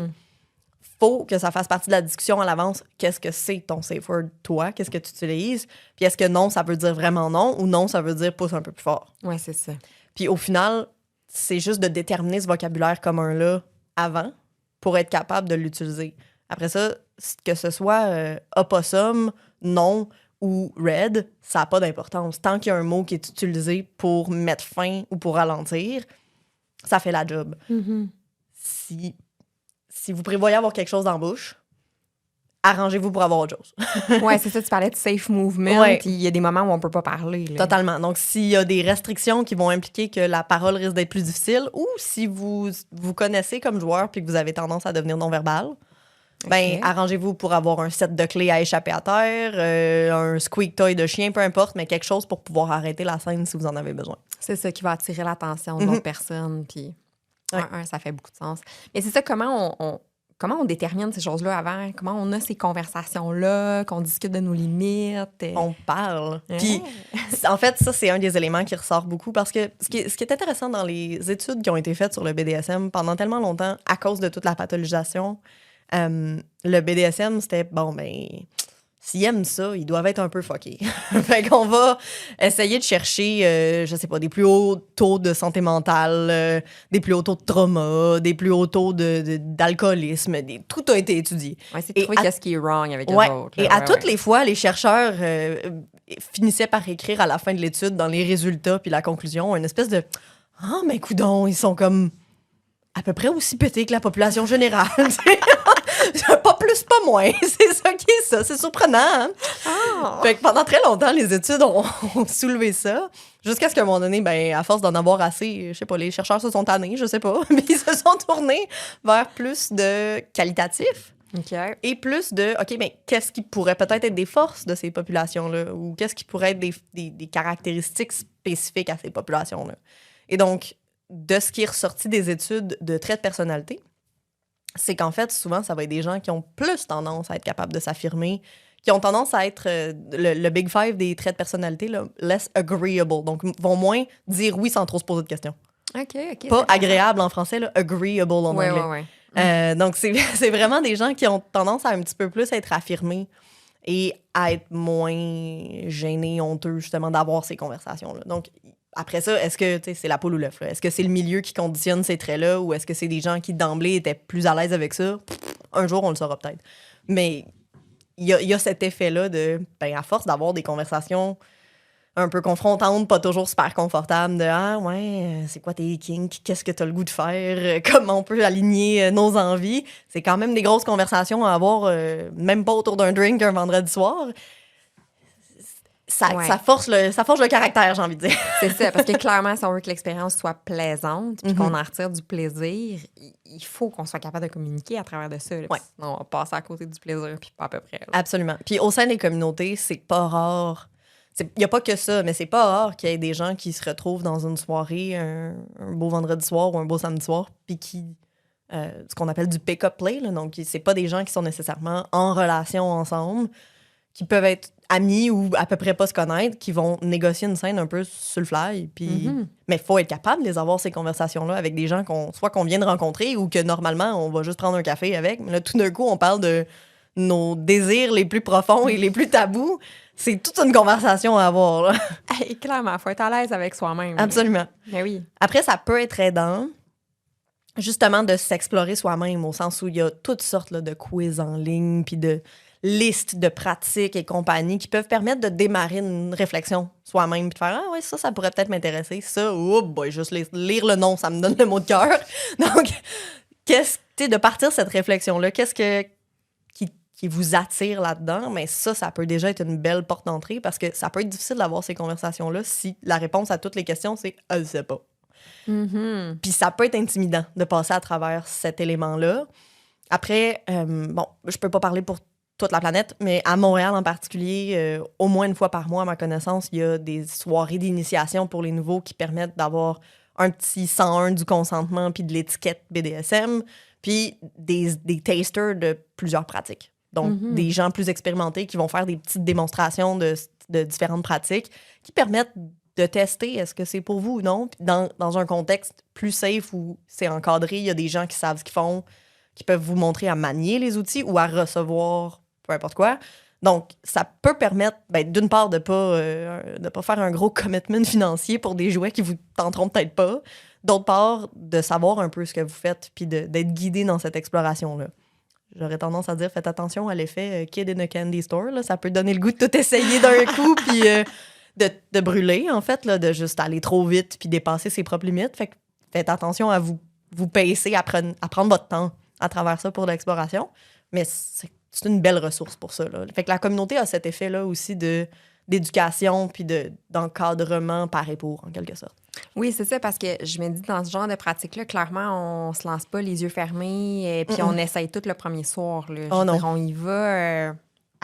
faut que ça fasse partie de la discussion à l'avance. Qu'est-ce que c'est ton safe word, toi? Qu'est-ce que tu utilises? Puis est-ce que non, ça veut dire vraiment non, ou non, ça veut dire pousse un peu plus fort? Oui, c'est ça. Puis au final, c'est juste de déterminer ce vocabulaire commun-là avant pour être capable de l'utiliser. Après ça, que ce soit opossum, non ou red, ça n'a pas d'importance. Tant qu'il y a un mot qui est utilisé pour mettre fin ou pour ralentir, ça fait la job. Si vous prévoyez avoir quelque chose dans la bouche, arrangez-vous pour avoir autre chose. Oui, c'est ça. Tu parlais de safe movement. Ouais. Il y a des moments où on peut pas parler. Là. Totalement. Donc, s'il y a des restrictions qui vont impliquer que la parole risque d'être plus difficile, ou si vous connaissez comme joueur puis que vous avez tendance à devenir non-verbal, Ben, arrangez-vous pour avoir un set de clés à échapper à terre, un squeak toy de chien, peu importe, mais quelque chose pour pouvoir arrêter la scène si vous en avez besoin. C'est ça qui va attirer l'attention d'autres personnes, puis ça fait beaucoup de sens. Mais c'est ça, comment on détermine ces choses-là avant? Comment on a ces conversations-là, qu'on discute de nos limites? On parle. Puis, en fait, ça, c'est un des éléments qui ressort beaucoup parce que ce qui est intéressant dans les études qui ont été faites sur le BDSM pendant tellement longtemps, à cause de toute la pathologisation, le BDSM, c'était, s'ils aiment ça, ils doivent être un peu fuckés. Fait qu'on va essayer de chercher, je sais pas, des plus hauts taux de santé mentale, des plus hauts taux de trauma, des plus hauts taux d'alcoolisme. Tout a été étudié. Ouais, c'est de trouver qu'est-ce qui est wrong avec eux autres. Et à toutes les fois, les chercheurs finissaient par écrire à la fin de l'étude, dans les résultats puis la conclusion, une espèce de « Ah, mais coudonc, ils sont comme à peu près aussi pétés que la population générale. » Pas plus, pas moins. C'est ça qui est ça. C'est surprenant. Hein? Fait que pendant très longtemps, les études ont soulevé ça. Jusqu'à ce qu'à un moment donné, à force d'en avoir assez, je sais pas, les chercheurs se sont tannés, je sais pas, mais ils se sont tournés vers plus de qualitatif. Okay. Et plus de, OK, mais qu'est-ce qui pourrait peut-être être des forces de ces populations-là? Ou qu'est-ce qui pourrait être des caractéristiques spécifiques à ces populations-là? Et donc, de ce qui est ressorti des études de traits de personnalité, c'est qu'en fait, souvent, ça va être des gens qui ont plus tendance à être capables de s'affirmer, qui ont tendance à être le Big Five des traits de personnalité, là, less agreeable. Donc, vont moins dire oui sans trop se poser de questions. OK. Pas agréable en français, là, agreeable en anglais. Ouais. Donc, c'est vraiment des gens qui ont tendance à un petit peu plus être affirmés et à être moins gênés, honteux, justement, d'avoir ces conversations-là. Donc, après ça, est-ce que c'est la poule ou l'œuf? Est-ce que c'est le milieu qui conditionne ces traits-là ou est-ce que c'est des gens qui, d'emblée, étaient plus à l'aise avec ça? Un jour, on le saura peut-être. Mais il y a cet effet-là de, à force d'avoir des conversations un peu confrontantes, pas toujours super confortables, de « Ah, ouais, c'est quoi tes kinks? Qu'est-ce que t'as le goût de faire? Comment on peut aligner nos envies? » C'est quand même des grosses conversations à avoir, même pas autour d'un drink un vendredi soir. Ça force le caractère, j'ai envie de dire. C'est ça, parce que clairement, si on veut que l'expérience soit plaisante puis qu'on en retire du plaisir, il faut qu'on soit capable de communiquer à travers de ça. Là, sinon, on va passer à côté du plaisir puis pas à peu près. Là. Absolument. Puis au sein des communautés, c'est pas rare. Il n'y a pas que ça, mais c'est pas rare qu'il y ait des gens qui se retrouvent dans une soirée, un beau vendredi soir ou un beau samedi soir, puis qui... ce qu'on appelle du pick-up play. Là, donc, c'est pas des gens qui sont nécessairement en relation ensemble, qui peuvent être amis ou à peu près pas se connaître, qui vont négocier une scène un peu sur le fly. Puis... Mais il faut être capable de les avoir, ces conversations-là, avec des gens qu'on vient de rencontrer ou que normalement, on va juste prendre un café avec. Mais là, tout d'un coup, on parle de nos désirs les plus profonds et les plus tabous. C'est toute une conversation à avoir. Là. Hey, clairement, il faut être à l'aise avec soi-même. Absolument. Mais oui. Après, ça peut être aidant, justement, de s'explorer soi-même, au sens où il y a toutes sortes là, de quiz en ligne, puis de listes de pratiques et compagnie qui peuvent permettre de démarrer une réflexion soi-même, puis de faire « Ah ouais, ça pourrait peut-être m'intéresser. Ça, juste lire le nom, ça me donne le mot de cœur. » Donc, de partir cette réflexion-là, qu'est-ce qui vous attire là-dedans? Mais ça peut déjà être une belle porte d'entrée parce que ça peut être difficile d'avoir ces conversations-là si la réponse à toutes les questions, c'est « Je sais pas ». Puis ça peut être intimidant de passer à travers cet élément-là. Après, je peux pas parler pour toute la planète, mais à Montréal en particulier, au moins une fois par mois, à ma connaissance, il y a des soirées d'initiation pour les nouveaux qui permettent d'avoir un petit 101 du consentement puis de l'étiquette BDSM, puis des tasters de plusieurs pratiques. Donc, des gens plus expérimentés qui vont faire des petites démonstrations de différentes pratiques qui permettent de tester est-ce que c'est pour vous ou non. Puis dans un contexte plus safe où c'est encadré, il y a des gens qui savent ce qu'ils font, qui peuvent vous montrer à manier les outils ou à recevoir peu importe quoi. Donc, ça peut permettre, d'une part, de pas faire un gros commitment financier pour des jouets qui vous tenteront peut-être pas. D'autre part, de savoir un peu ce que vous faites puis d'être guidé dans cette exploration-là. J'aurais tendance à dire, faites attention à l'effet Kid in a Candy Store. Là. Ça peut donner le goût de tout essayer d'un coup puis de brûler, en fait, là, de juste aller trop vite puis dépasser ses propres limites. Fait que faites attention à vous pacer, à prendre votre temps à travers ça pour l'exploration. Mais c'est une belle ressource pour ça. Là. Fait que la communauté a cet effet-là aussi d'éducation puis d'encadrement par et pour, en quelque sorte. Oui, c'est ça, parce que je me dis, dans ce genre de pratique-là, clairement, on se lance pas les yeux fermés et puis on essaye tout le premier soir. Là. Je veux dire, on y va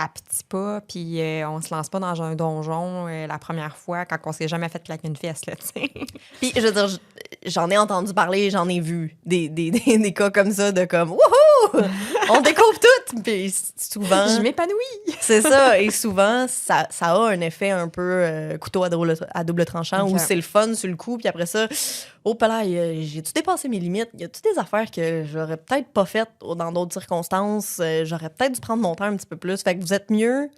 à petits pas, puis on se lance pas dans un donjon la première fois quand on s'est jamais fait claquer une fesse, là, tu sais. Puis, je veux dire, j'en ai entendu parler, j'en ai vu des cas comme ça, de comme « Wouhou! On découvre tout! » Puis souvent... Je m'épanouis! C'est ça, et souvent, ça a un effet un peu couteau à double tranchant, où c'est le fun sur le coup, puis après ça, oh, là, j'ai-tu dépassé mes limites? Y a-tu des affaires que j'aurais peut-être pas faites dans d'autres circonstances? J'aurais peut-être dû prendre mon temps un petit peu plus. Fait que vous êtes mieux...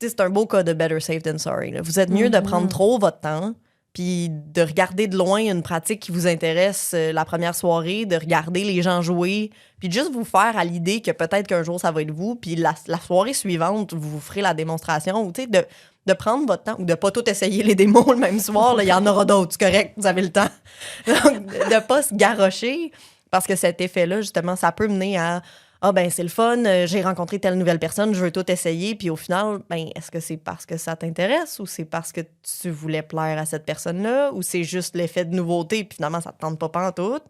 C'est un beau cas de better safe than sorry. Là. Vous êtes mieux de prendre trop votre temps, puis de regarder de loin une pratique qui vous intéresse la première soirée, de regarder les gens jouer, puis juste vous faire à l'idée que peut-être qu'un jour, ça va être vous, puis la soirée suivante, vous ferez la démonstration, ou tu sais, de prendre votre temps, ou de pas tout essayer les démos le même soir, il y en aura d'autres, c'est correct, vous avez le temps. Donc, de pas se garrocher, parce que cet effet-là, justement, ça peut mener à « Ah, ben c'est le fun, j'ai rencontré telle nouvelle personne, je veux tout essayer. » Puis au final, ben est-ce que c'est parce que ça t'intéresse ou c'est parce que tu voulais plaire à cette personne-là ou c'est juste l'effet de nouveauté puis finalement, ça te tente pas pantoute?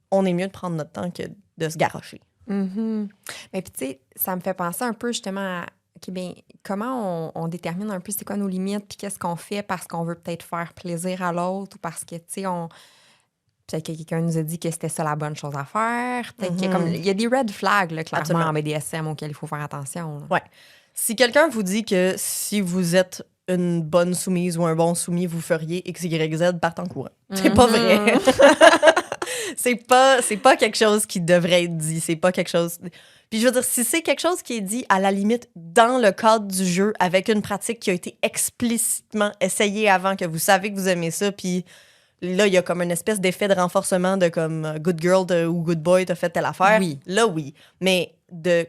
On est mieux de prendre notre temps que de se garrocher. Mais puis tu sais, ça me fait penser un peu justement à comment on détermine un peu c'est quoi nos limites puis qu'est-ce qu'on fait parce qu'on veut peut-être faire plaisir à l'autre ou parce que, tu sais, peut-être que quelqu'un nous a dit que c'était ça la bonne chose à faire. Peut-être qu'il y a des red flags, là, clairement, en BDSM auxquels il faut faire attention. Oui. Si quelqu'un vous dit que si vous êtes une bonne soumise ou un bon soumis, vous feriez X, Y, Z, partez en courant. C'est pas vrai. c'est pas quelque chose qui devrait être dit. C'est pas quelque chose... Puis je veux dire, si c'est quelque chose qui est dit à la limite dans le cadre du jeu avec une pratique qui a été explicitement essayée avant, que vous savez que vous aimez ça, puis... Là, il y a comme une espèce d'effet de renforcement de comme good girl ou good boy, t'as fait telle affaire. Oui. Là, oui. Mais de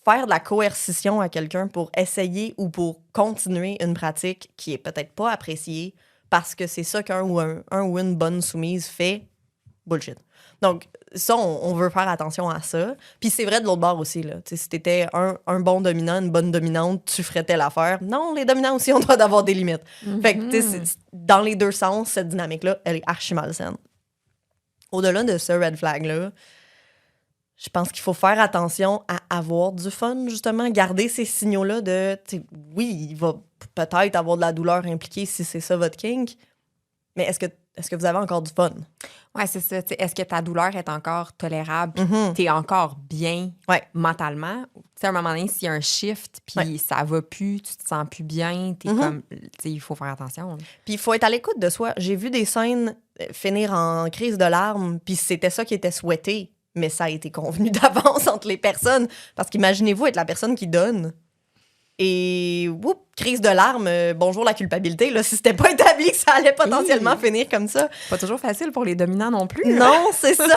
faire de la coercition à quelqu'un pour essayer ou pour continuer une pratique qui est peut-être pas appréciée parce que c'est ça qu'un ou une bonne soumise fait, bullshit. Donc, ça, on veut faire attention à ça. Puis c'est vrai de l'autre bord aussi. Là. Si t'étais un bon dominant, une bonne dominante, tu ferais telle affaire. Non, les dominants aussi ont le droit d'avoir des limites. Fait que, dans les deux sens, cette dynamique-là, elle est archi malsaine. Au-delà de ce red flag-là, je pense qu'il faut faire attention à avoir du fun, justement. Garder ces signaux-là de, oui, il va peut-être avoir de la douleur impliquée si c'est ça votre kink, mais est-ce que vous avez encore du fun? Oui, c'est ça. Est-ce que ta douleur est encore tolérable? Tu es encore bien mentalement? À un moment donné, s'il y a un shift, puis ça va plus, tu te sens plus bien, il faut faire attention. Puis il faut être à l'écoute de soi. J'ai vu des scènes finir en crise de larmes, puis c'était ça qui était souhaité, mais ça a été convenu d'avance entre les personnes. Parce qu'imaginez-vous être la personne qui donne. Et, crise de larmes, bonjour la culpabilité, là, si c'était pas établi que ça allait potentiellement finir comme ça. Pas toujours facile pour les dominants non plus. Non, c'est ça.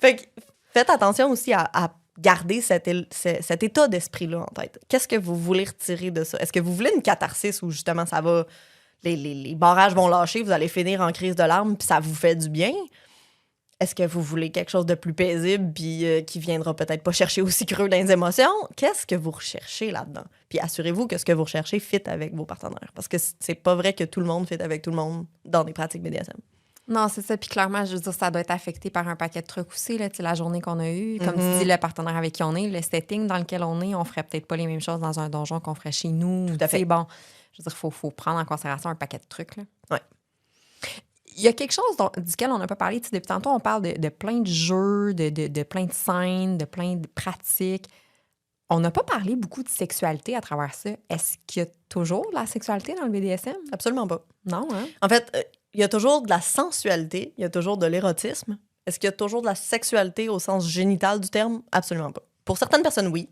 Fait que faites attention aussi à garder cet état d'esprit-là en tête. Qu'est-ce que vous voulez retirer de ça? Est-ce que vous voulez une catharsis où justement ça va, les barrages vont lâcher, vous allez finir en crise de larmes, puis ça vous fait du bien? Est-ce que vous voulez quelque chose de plus paisible puis qui viendra peut-être pas chercher aussi creux dans les émotions? Qu'est-ce que vous recherchez là-dedans? Puis assurez-vous que ce que vous recherchez fit avec vos partenaires. Parce que c'est pas vrai que tout le monde fit avec tout le monde dans des pratiques BDSM. Non, c'est ça. Puis clairement, je veux dire, ça doit être affecté par un paquet de trucs aussi. Là, la journée qu'on a eue, comme tu dis, le partenaire avec qui on est, le setting dans lequel on est, on ferait peut-être pas les mêmes choses dans un donjon qu'on ferait chez nous. Tout à fait. Bon, je veux dire, faut prendre en considération un paquet de trucs. Là. Ouais. Il y a quelque chose duquel on n'a pas parlé. Depuis tantôt, on parle de plein de jeux, de plein de scènes, de plein de pratiques. On n'a pas parlé beaucoup de sexualité à travers ça. Est-ce qu'il y a toujours de la sexualité dans le BDSM? Absolument pas. Non, hein? En fait, il y a toujours de la sensualité, il y a toujours de l'érotisme. Est-ce qu'il y a toujours de la sexualité au sens génital du terme? Absolument pas. Pour certaines personnes, oui.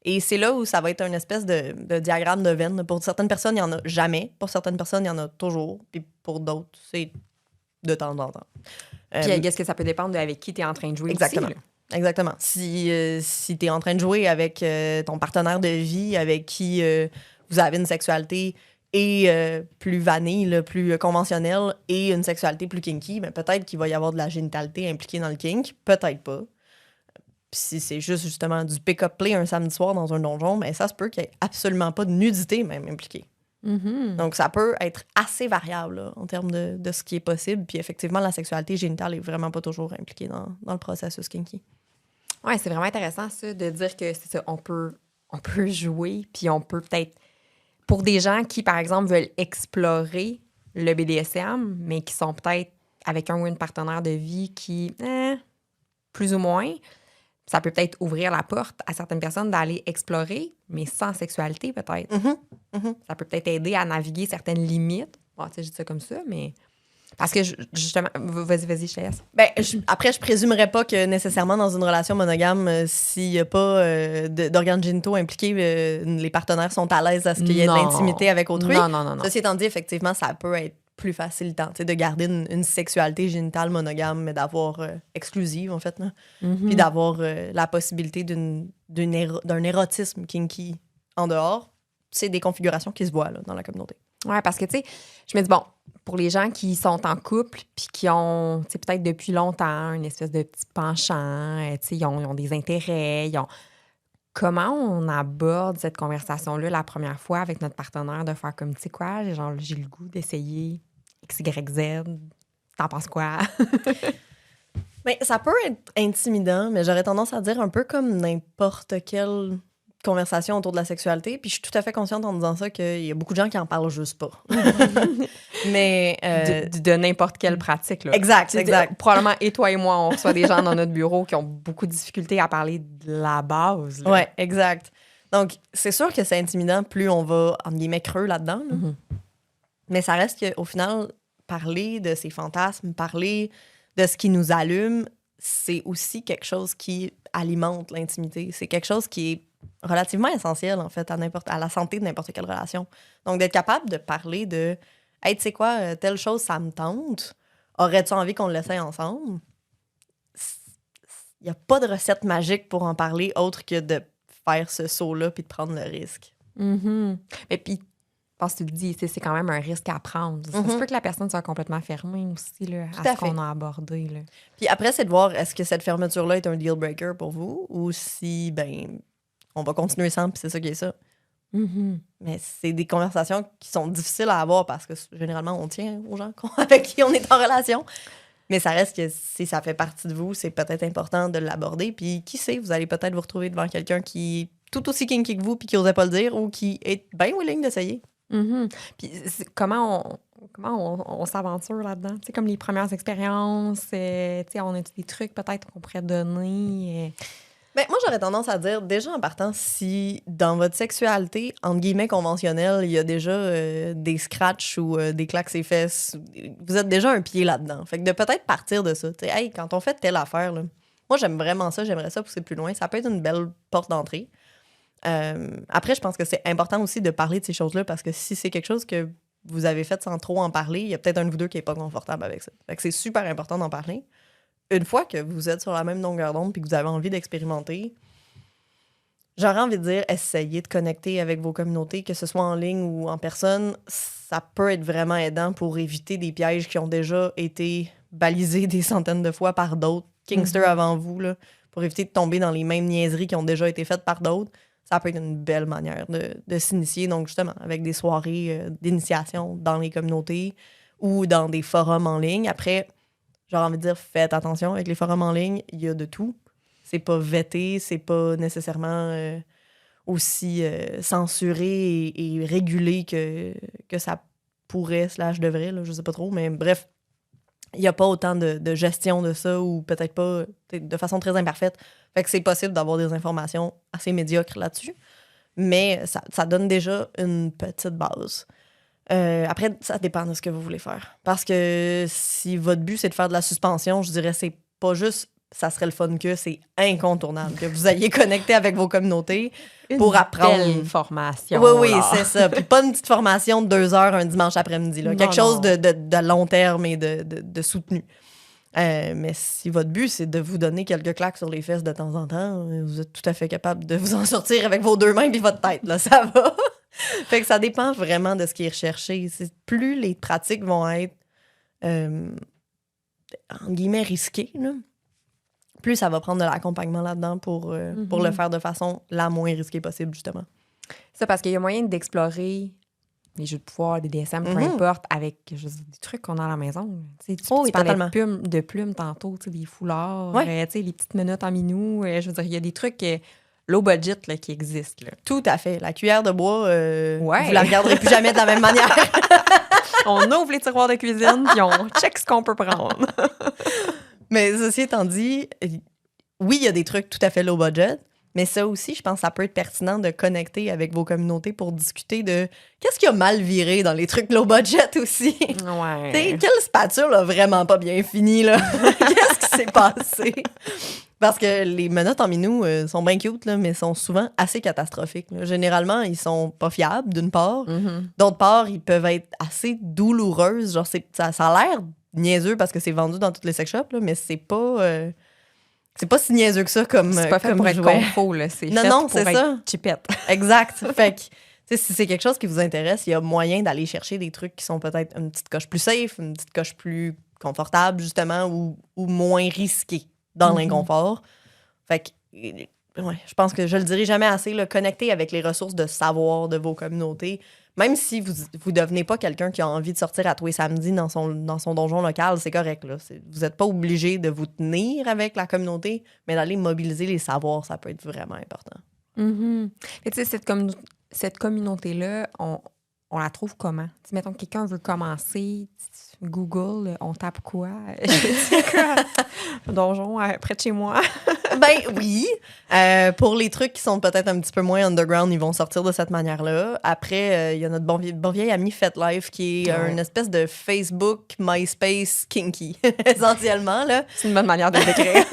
Et c'est là où ça va être une espèce de diagramme de veine. Pour certaines personnes, il n'y en a jamais. Pour certaines personnes, il y en a toujours. Puis pour d'autres, c'est de temps en temps. Puis est-ce que ça peut dépendre de avec qui tu es en train de jouer? Exactement. Aussi, exactement. Si tu es en train de jouer avec ton partenaire de vie, avec qui vous avez une sexualité et plus vanille, plus conventionnelle, et une sexualité plus kinky, ben peut-être qu'il va y avoir de la génitalité impliquée dans le kink. Peut-être pas. Puis si c'est juste justement du pick-up play un samedi soir dans un donjon, ben ça se peut qu'il n'y ait absolument pas de nudité même impliquée. Donc, ça peut être assez variable là, en termes de ce qui est possible. Puis effectivement, la sexualité génitale est vraiment pas toujours impliquée dans le processus kinky. Oui, c'est vraiment intéressant ça, de dire que c'est ça, on peut jouer, puis on peut peut-être... Pour des gens qui, par exemple, veulent explorer le BDSM, mais qui sont peut-être avec un ou une partenaire de vie qui... plus ou moins, ça peut peut-être ouvrir la porte à certaines personnes d'aller explorer, mais sans sexualité peut-être. Ça peut peut-être aider à naviguer certaines limites. Bon, tu sais, je dis ça comme ça, mais... Parce que, justement... Vas-y, je te laisse. Ben, après, je présumerais pas que nécessairement dans une relation monogame, s'il n'y a pas d'organes génitaux impliqués, les partenaires sont à l'aise à ce qu'il y ait de l'intimité avec autrui. Non. Ceci étant dit, effectivement, ça peut être plus facilitant, tu sais, de garder une sexualité génitale monogame, mais d'avoir exclusive, en fait, là. Puis d'avoir la possibilité d'un érotisme kinky en dehors. C'est des configurations qui se voient là, dans la communauté. Oui, parce que, tu sais, je me dis, bon, pour les gens qui sont en couple puis qui ont, tu sais, peut-être depuis longtemps, une espèce de petit penchant, tu sais, ils ont des intérêts, Comment on aborde cette conversation-là la première fois avec notre partenaire, de faire comme, tu sais quoi, j'ai le goût d'essayer X, Y, Z. T'en penses quoi? Mais ça peut être intimidant, mais j'aurais tendance à dire un peu comme n'importe quelle conversation autour de la sexualité. Puis je suis tout à fait consciente en disant ça qu'il y a beaucoup de gens qui en parlent juste pas. Mais de n'importe quelle pratique, là. Exact. Probablement, et toi et moi, on reçoit des gens dans notre bureau qui ont beaucoup de difficultés à parler de la base. Oui, exact. Donc, c'est sûr que c'est intimidant plus on va, entre guillemets, creux là-dedans. Là. Mais ça reste qu'au final, parler de ses fantasmes, parler de ce qui nous allume, c'est aussi quelque chose qui alimente l'intimité. C'est quelque chose qui est relativement essentiel, en fait, à la santé de n'importe quelle relation. Donc, d'être capable de parler de « Hey, tu sais quoi, telle chose, ça me tente. Aurais-tu envie qu'on l'essaye ensemble? » Il n'y a pas de recette magique pour en parler autre que de faire ce saut-là puis de prendre le risque. Et puis, parce que tu le dis, c'est quand même un risque à prendre. Ça se peut que la personne soit complètement fermée aussi là, à ce qu'on a abordé. Là. Puis après, c'est de voir est-ce que cette fermeture-là est un deal breaker pour vous ou si, ben, on va continuer sans puis c'est ça qui est ça. Mais c'est des conversations qui sont difficiles à avoir parce que généralement, on tient aux gens avec qui on est en relation. Mais ça reste que si ça fait partie de vous, c'est peut-être important de l'aborder. Puis qui sait, vous allez peut-être vous retrouver devant quelqu'un qui est tout aussi kinky que vous puis qui n'osait pas le dire ou qui est bien willing d'essayer. Puis comment on s'aventure là-dedans? Tu sais, comme les premières expériences, tu sais, on a des trucs peut-être qu'on pourrait donner. Ben, moi, j'aurais tendance à dire, déjà en partant, si dans votre sexualité, entre guillemets, conventionnelle, il y a déjà des scratchs ou des claques ses fesses, vous êtes déjà un pied là-dedans. Fait que de peut-être partir de ça. Tu sais, hey, quand on fait telle affaire, là, moi, j'aime vraiment ça, j'aimerais ça pousser plus loin. Ça peut être une belle porte d'entrée. Après, je pense que c'est important aussi de parler de ces choses-là parce que si c'est quelque chose que vous avez fait sans trop en parler, il y a peut-être un de vous deux qui n'est pas confortable avec ça. Fait que c'est super important d'en parler. Une fois que vous êtes sur la même longueur d'onde puis que vous avez envie d'expérimenter, j'aurais envie de dire, essayez de connecter avec vos communautés, que ce soit en ligne ou en personne. Ça peut être vraiment aidant pour éviter des pièges qui ont déjà été balisés des centaines de fois par d'autres Kingsters avant vous, là, pour éviter de tomber dans les mêmes niaiseries qui ont déjà été faites par d'autres. Ça peut être une belle manière de s'initier. Donc, justement, avec des soirées d'initiation dans les communautés ou dans des forums en ligne. Après, j'aurais envie de dire, faites attention avec les forums en ligne. Il y a de tout. C'est pas vetté, c'est pas nécessairement aussi censuré et régulé que ça pourrait / devrait, là, je sais pas trop. Mais bref, il n'y a pas autant de gestion de ça ou peut-être pas de façon très imparfaite. Fait que c'est possible d'avoir des informations assez médiocres là-dessus. Mais ça donne déjà une petite base. Après, ça dépend de ce que vous voulez faire. Parce que si votre but, c'est de faire de la suspension, je dirais c'est pas juste ça serait le fun que c'est incontournable que vous ayez connecté avec vos communautés pour apprendre. Une formation. Oui, c'est ça. Puis pas une petite formation de 2 heures un dimanche après-midi. Là. Quelque chose de long terme et de soutenu. Mais si votre but, c'est de vous donner quelques claques sur les fesses de temps en temps, vous êtes tout à fait capable de vous en sortir avec vos 2 mains et votre tête. Là, ça va. Fait que ça dépend vraiment de ce qui est recherché. Plus les pratiques vont être, en guillemets, risquées, là, plus ça va prendre de l'accompagnement là-dedans pour le faire de façon la moins risquée possible, justement. Ça, parce qu'il y a moyen d'explorer les jeux de pouvoir, des BDSM, peu importe, avec des trucs qu'on a à la maison. Tu parlais de plumes tantôt, des foulards, les petites menottes en minou. Je veux dire, il y a des trucs low budget là, qui existent. Là. Tout à fait. La cuillère de bois, vous la regarderez plus jamais de la même manière. On ouvre les tiroirs de cuisine puis on check ce qu'on peut prendre. Mais ceci étant dit, oui, il y a des trucs tout à fait low budget, mais ça aussi, je pense que ça peut être pertinent de connecter avec vos communautés pour discuter de qu'est-ce qui a mal viré dans les trucs low budget aussi. Ouais. T'sais, quelle spatule a vraiment pas bien fini, là? Qu'est-ce qui s'est passé? Parce que les menottes en minou sont bien cute, là, mais sont souvent assez catastrophiques. Là. Généralement, ils sont pas fiables, d'une part. D'autre part, ils peuvent être assez douloureuses. Genre, ça a l'air niaiseux parce que c'est vendu dans toutes les sex shops, là, mais c'est pas si niaiseux que ça comme c'est pas fait comme pour être jouet. confo, là. C'est non, fait non, pour c'est être ça. chipette. Exact. Fait que, si c'est quelque chose qui vous intéresse, il y a moyen d'aller chercher des trucs qui sont peut-être une petite coche plus safe, une petite coche plus confortable, justement, ou moins risquée dans l'inconfort. Fait que, je pense que je le dirai jamais assez, là, connecter avec les ressources de savoir de vos communautés. Même si vous devenez pas quelqu'un qui a envie de sortir à tous les samedis dans son donjon local, c'est correct. Là. Vous n'êtes pas obligé de vous tenir avec la communauté, mais d'aller mobiliser les savoirs, ça peut être vraiment important. Et tu sais, cette communauté-là, on la trouve comment? T'sais, mettons que quelqu'un veut commencer, Google, on tape quoi? Donjon près de chez moi. Ben oui. Pour les trucs qui sont peut-être un petit peu moins underground, ils vont sortir de cette manière-là. Après, il y a notre bon vieil ami FetLife qui est une espèce de Facebook, MySpace kinky, essentiellement. Là. C'est une bonne manière de le décrire.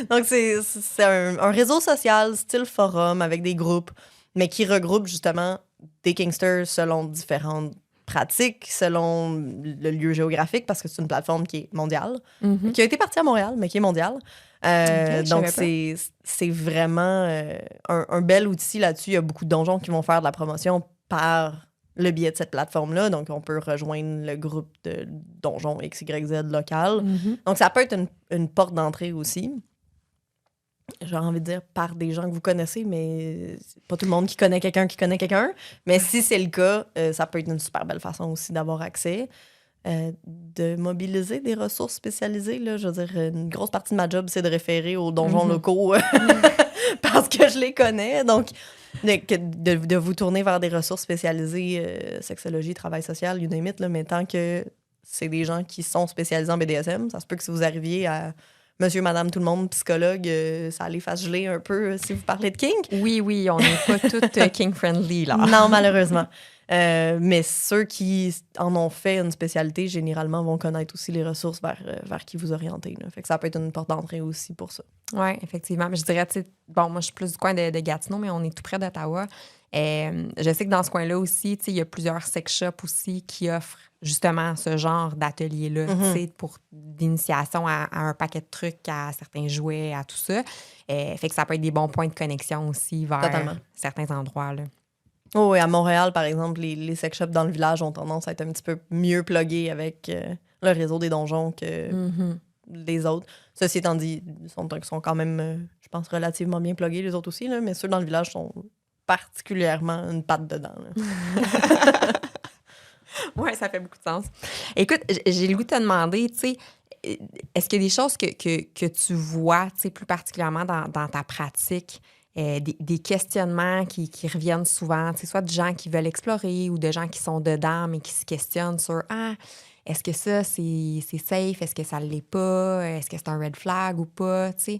Donc, c'est un réseau social style forum avec des groupes, mais qui regroupe justement des kinksters selon différentes pratiques, selon le lieu géographique, parce que c'est une plateforme qui est mondiale, qui a été partie à Montréal, mais qui est mondiale. Donc, c'est vraiment un bel outil là-dessus. Il y a beaucoup de donjons qui vont faire de la promotion par le biais de cette plateforme-là. Donc, on peut rejoindre le groupe de donjons XYZ local. Donc, ça peut être une porte d'entrée aussi. J'ai envie de dire par des gens que vous connaissez, mais c'est pas tout le monde qui connaît quelqu'un qui connaît quelqu'un. Mais si c'est le cas, ça peut être une super belle façon aussi d'avoir accès. De mobiliser des ressources spécialisées. Là. Je veux dire, une grosse partie de ma job, c'est de référer aux donjons locaux parce que je les connais. Donc, de vous tourner vers des ressources spécialisées, sexologie, travail social, you name it, là, mais tant que c'est des gens qui sont spécialisés en BDSM, ça se peut que si vous arriviez à monsieur, madame, tout le monde, psychologue, ça les fasse geler un peu si vous parlez de kink. Oui, on n'est pas toutes kink-friendly, là. Non, malheureusement. Mais ceux qui en ont fait une spécialité, généralement, vont connaître aussi les ressources vers qui vous orienter. Là. Fait que ça peut être une porte d'entrée aussi pour ça. Oui, effectivement. Mais je dirais, tu sais, bon, moi, je suis plus du coin de Gatineau, mais on est tout près d'Ottawa. Je sais que dans ce coin-là aussi, tu sais, il y a plusieurs sex shops aussi qui offrent justement ce genre d'atelier-là, tu sais, pour d'initiation à un paquet de trucs, à certains jouets, à tout ça. Fait que ça peut être des bons points de connexion aussi vers certains endroits, là. Oh, et à Montréal, par exemple, les sex shops dans le village ont tendance à être un petit peu mieux pluggés avec le réseau des donjons que les autres. Ceci étant dit, ils sont quand même, je pense, relativement bien pluggés, les autres aussi, là, mais ceux dans le village sont particulièrement une patte dedans. Oui, ça fait beaucoup de sens. Écoute, j'ai le goût de te demander, tu sais, est-ce qu'il y a des choses que tu vois, tu sais, plus particulièrement dans ta pratique, des questionnements qui reviennent souvent, tu sais, soit de gens qui veulent explorer ou de gens qui sont dedans mais qui se questionnent sur est-ce que ça, c'est safe? Est-ce que ça ne l'est pas? Est-ce que c'est un red flag ou pas? Tu sais?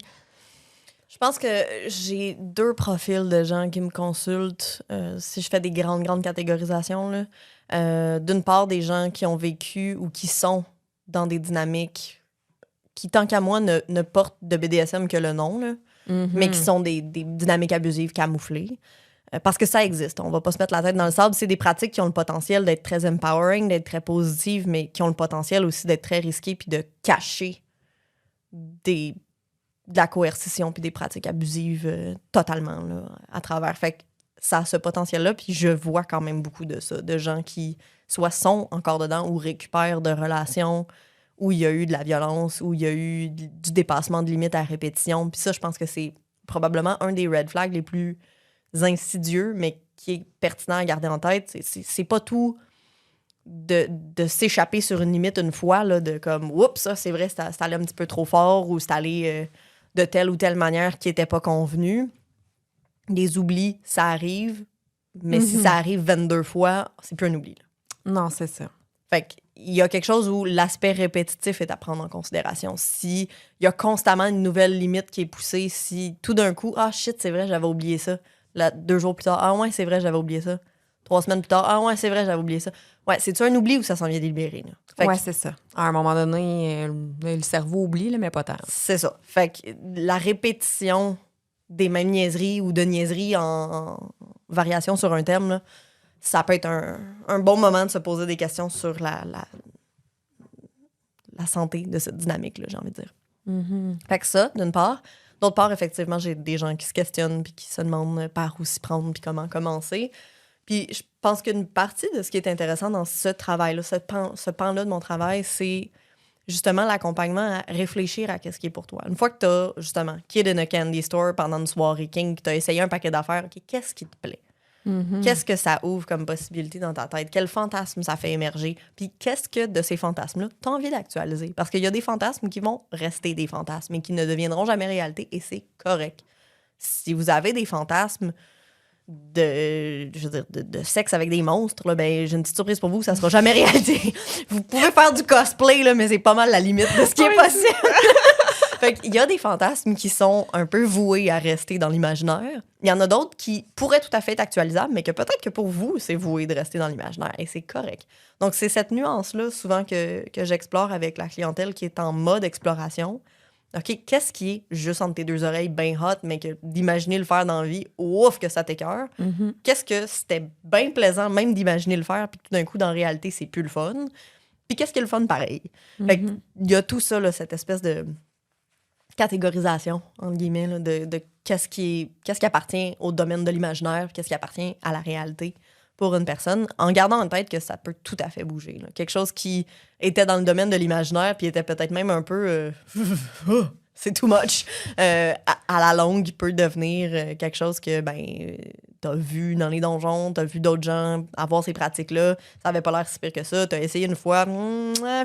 Je pense que j'ai 2 profils de gens qui me consultent si je fais des grandes catégorisations. Là. D'une part, des gens qui ont vécu ou qui sont dans des dynamiques qui, tant qu'à moi, ne portent de BDSM que le nom, là, mais qui sont des dynamiques abusives camouflées. Parce que ça existe. On va pas se mettre la tête dans le sable. C'est des pratiques qui ont le potentiel d'être très empowering, d'être très positives, mais qui ont le potentiel aussi d'être très risquées puis de cacher de la coercition puis des pratiques abusives totalement là, à travers. Fait que ça a ce potentiel-là, puis je vois quand même beaucoup de ça, de gens qui soit sont encore dedans ou récupèrent de relations où il y a eu de la violence, où il y a eu du dépassement de limites à répétition. Puis ça, je pense que c'est probablement un des red flags les plus insidieux, mais qui est pertinent à garder en tête. C'est pas tout de s'échapper sur une limite une fois, là, de comme, oups, ça, c'est vrai, c'est allé un petit peu trop fort ou c'est allé de telle ou telle manière qui n'était pas convenue. Les oublis, ça arrive, mais si ça arrive 22 fois, c'est plus un oubli. Là. Non, c'est ça. Fait qu'il y a quelque chose où l'aspect répétitif est à prendre en considération. Si il y a constamment une nouvelle limite qui est poussée, si tout d'un coup, ah shit, c'est vrai, j'avais oublié ça. Là, 2 jours plus tard, ah ouais, c'est vrai, j'avais oublié ça. 3 semaines plus tard, ah ouais, c'est vrai, j'avais oublié ça. Ouais, c'est-tu un oubli ou ça s'en vient délibéré? Ouais, c'est ça. À un moment donné, le cerveau oublie, là, mais pas tant. C'est ça. Fait que la répétition des mêmes niaiseries ou de niaiseries en variation sur un thème, là, ça peut être un bon moment de se poser des questions sur la santé de cette dynamique-là, j'ai envie de dire. Fait que ça, d'une part. D'autre part, effectivement, j'ai des gens qui se questionnent puis qui se demandent par où s'y prendre puis comment commencer. Puis je pense qu'une partie de ce qui est intéressant dans ce travail-là, ce pan-là de mon travail, c'est justement l'accompagnement à réfléchir à qu'est-ce qui est pour toi. Une fois que tu as, justement, kid in a candy store pendant une soirée king, que tu as essayé un paquet d'affaires, OK, qu'est-ce qui te plaît? Qu'est-ce que ça ouvre comme possibilité dans ta tête? Quel fantasme ça fait émerger? Puis qu'est-ce que de ces fantasmes-là, tu as envie d'actualiser? Parce qu'il y a des fantasmes qui vont rester des fantasmes et qui ne deviendront jamais réalité et c'est correct. Si vous avez des fantasmes de sexe avec des monstres, là, ben, j'ai une petite surprise pour vous, ça sera jamais réalité. Vous pouvez faire du cosplay, là, mais c'est pas mal la limite de ce qui est possible. Fait qu'il y a des fantasmes qui sont un peu voués à rester dans l'imaginaire. Il y en a d'autres qui pourraient tout à fait être actualisables, mais que peut-être que pour vous, c'est voué de rester dans l'imaginaire. Et c'est correct. Donc, c'est cette nuance-là, souvent, que j'explore avec la clientèle qui est en mode exploration. OK, qu'est-ce qui est juste entre tes 2 oreilles bien hot, mais que d'imaginer le faire dans la vie, ouf, que ça t'écoeure. Qu'est-ce que c'était bien plaisant même d'imaginer le faire, puis tout d'un coup, dans la réalité, c'est plus le fun. Puis qu'est-ce qui est le fun pareil? Fait qu'il y a tout ça, là, cette espèce de catégorisation, entre guillemets, là, de qu'est-ce qui appartient au domaine de l'imaginaire, qu'est-ce qui appartient à la réalité pour une personne, en gardant en tête que ça peut tout à fait bouger. Là. Quelque chose qui était dans le domaine de l'imaginaire, puis était peut-être même un peu... c'est too much. À la longue, peut devenir quelque chose que t'as vu dans les donjons, t'as vu d'autres gens avoir ces pratiques-là, ça avait pas l'air si pire que ça, t'as essayé une fois,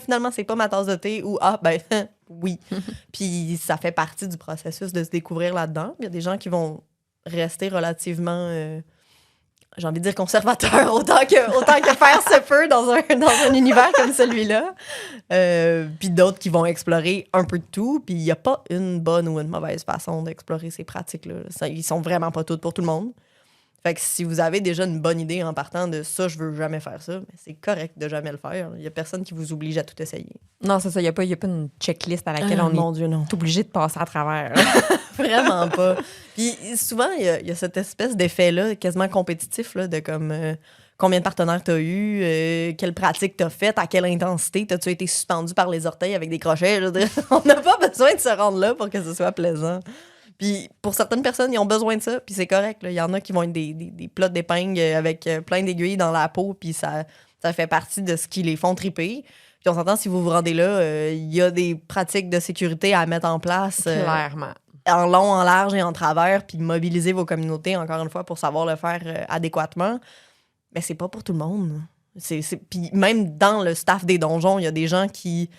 finalement, c'est pas ma tasse de thé, ou oui. Puis ça fait partie du processus de se découvrir là-dedans. Il y a des gens qui vont rester relativement... j'ai envie de dire conservateur, autant que faire se peut dans un univers comme celui-là. Puis d'autres qui vont explorer un peu de tout. Puis il n'y a pas une bonne ou une mauvaise façon d'explorer ces pratiques-là. Ils sont vraiment pas toutes pour tout le monde. Fait que si vous avez déjà une bonne idée en partant de ça, je veux jamais faire ça, mais c'est correct de jamais le faire. Il n'y a personne qui vous oblige à tout essayer. Non, c'est ça. Il n'y a pas une checklist à laquelle on est obligé de passer à travers. Vraiment pas. Puis souvent, il y a cette espèce d'effet-là, quasiment compétitif, là, de comme combien de partenaires t'as eu, quelle pratique t'as faite, à quelle intensité, t'as-tu été suspendu par les orteils avec des crochets? Je veux dire, on n'a pas besoin de se rendre là pour que ce soit plaisant. Puis pour certaines personnes, ils ont besoin de ça, puis c'est correct. Il y en a qui vont être des plots d'épingle avec plein d'aiguilles dans la peau, puis ça fait partie de ce qui les font triper. Puis on s'entend, si vous vous rendez là, il y a des pratiques de sécurité à mettre en place. Clairement. En long, en large et en travers, puis mobiliser vos communautés, encore une fois, pour savoir le faire adéquatement. Mais c'est pas pour tout le monde. Puis même dans le staff des donjons, il y a des gens qui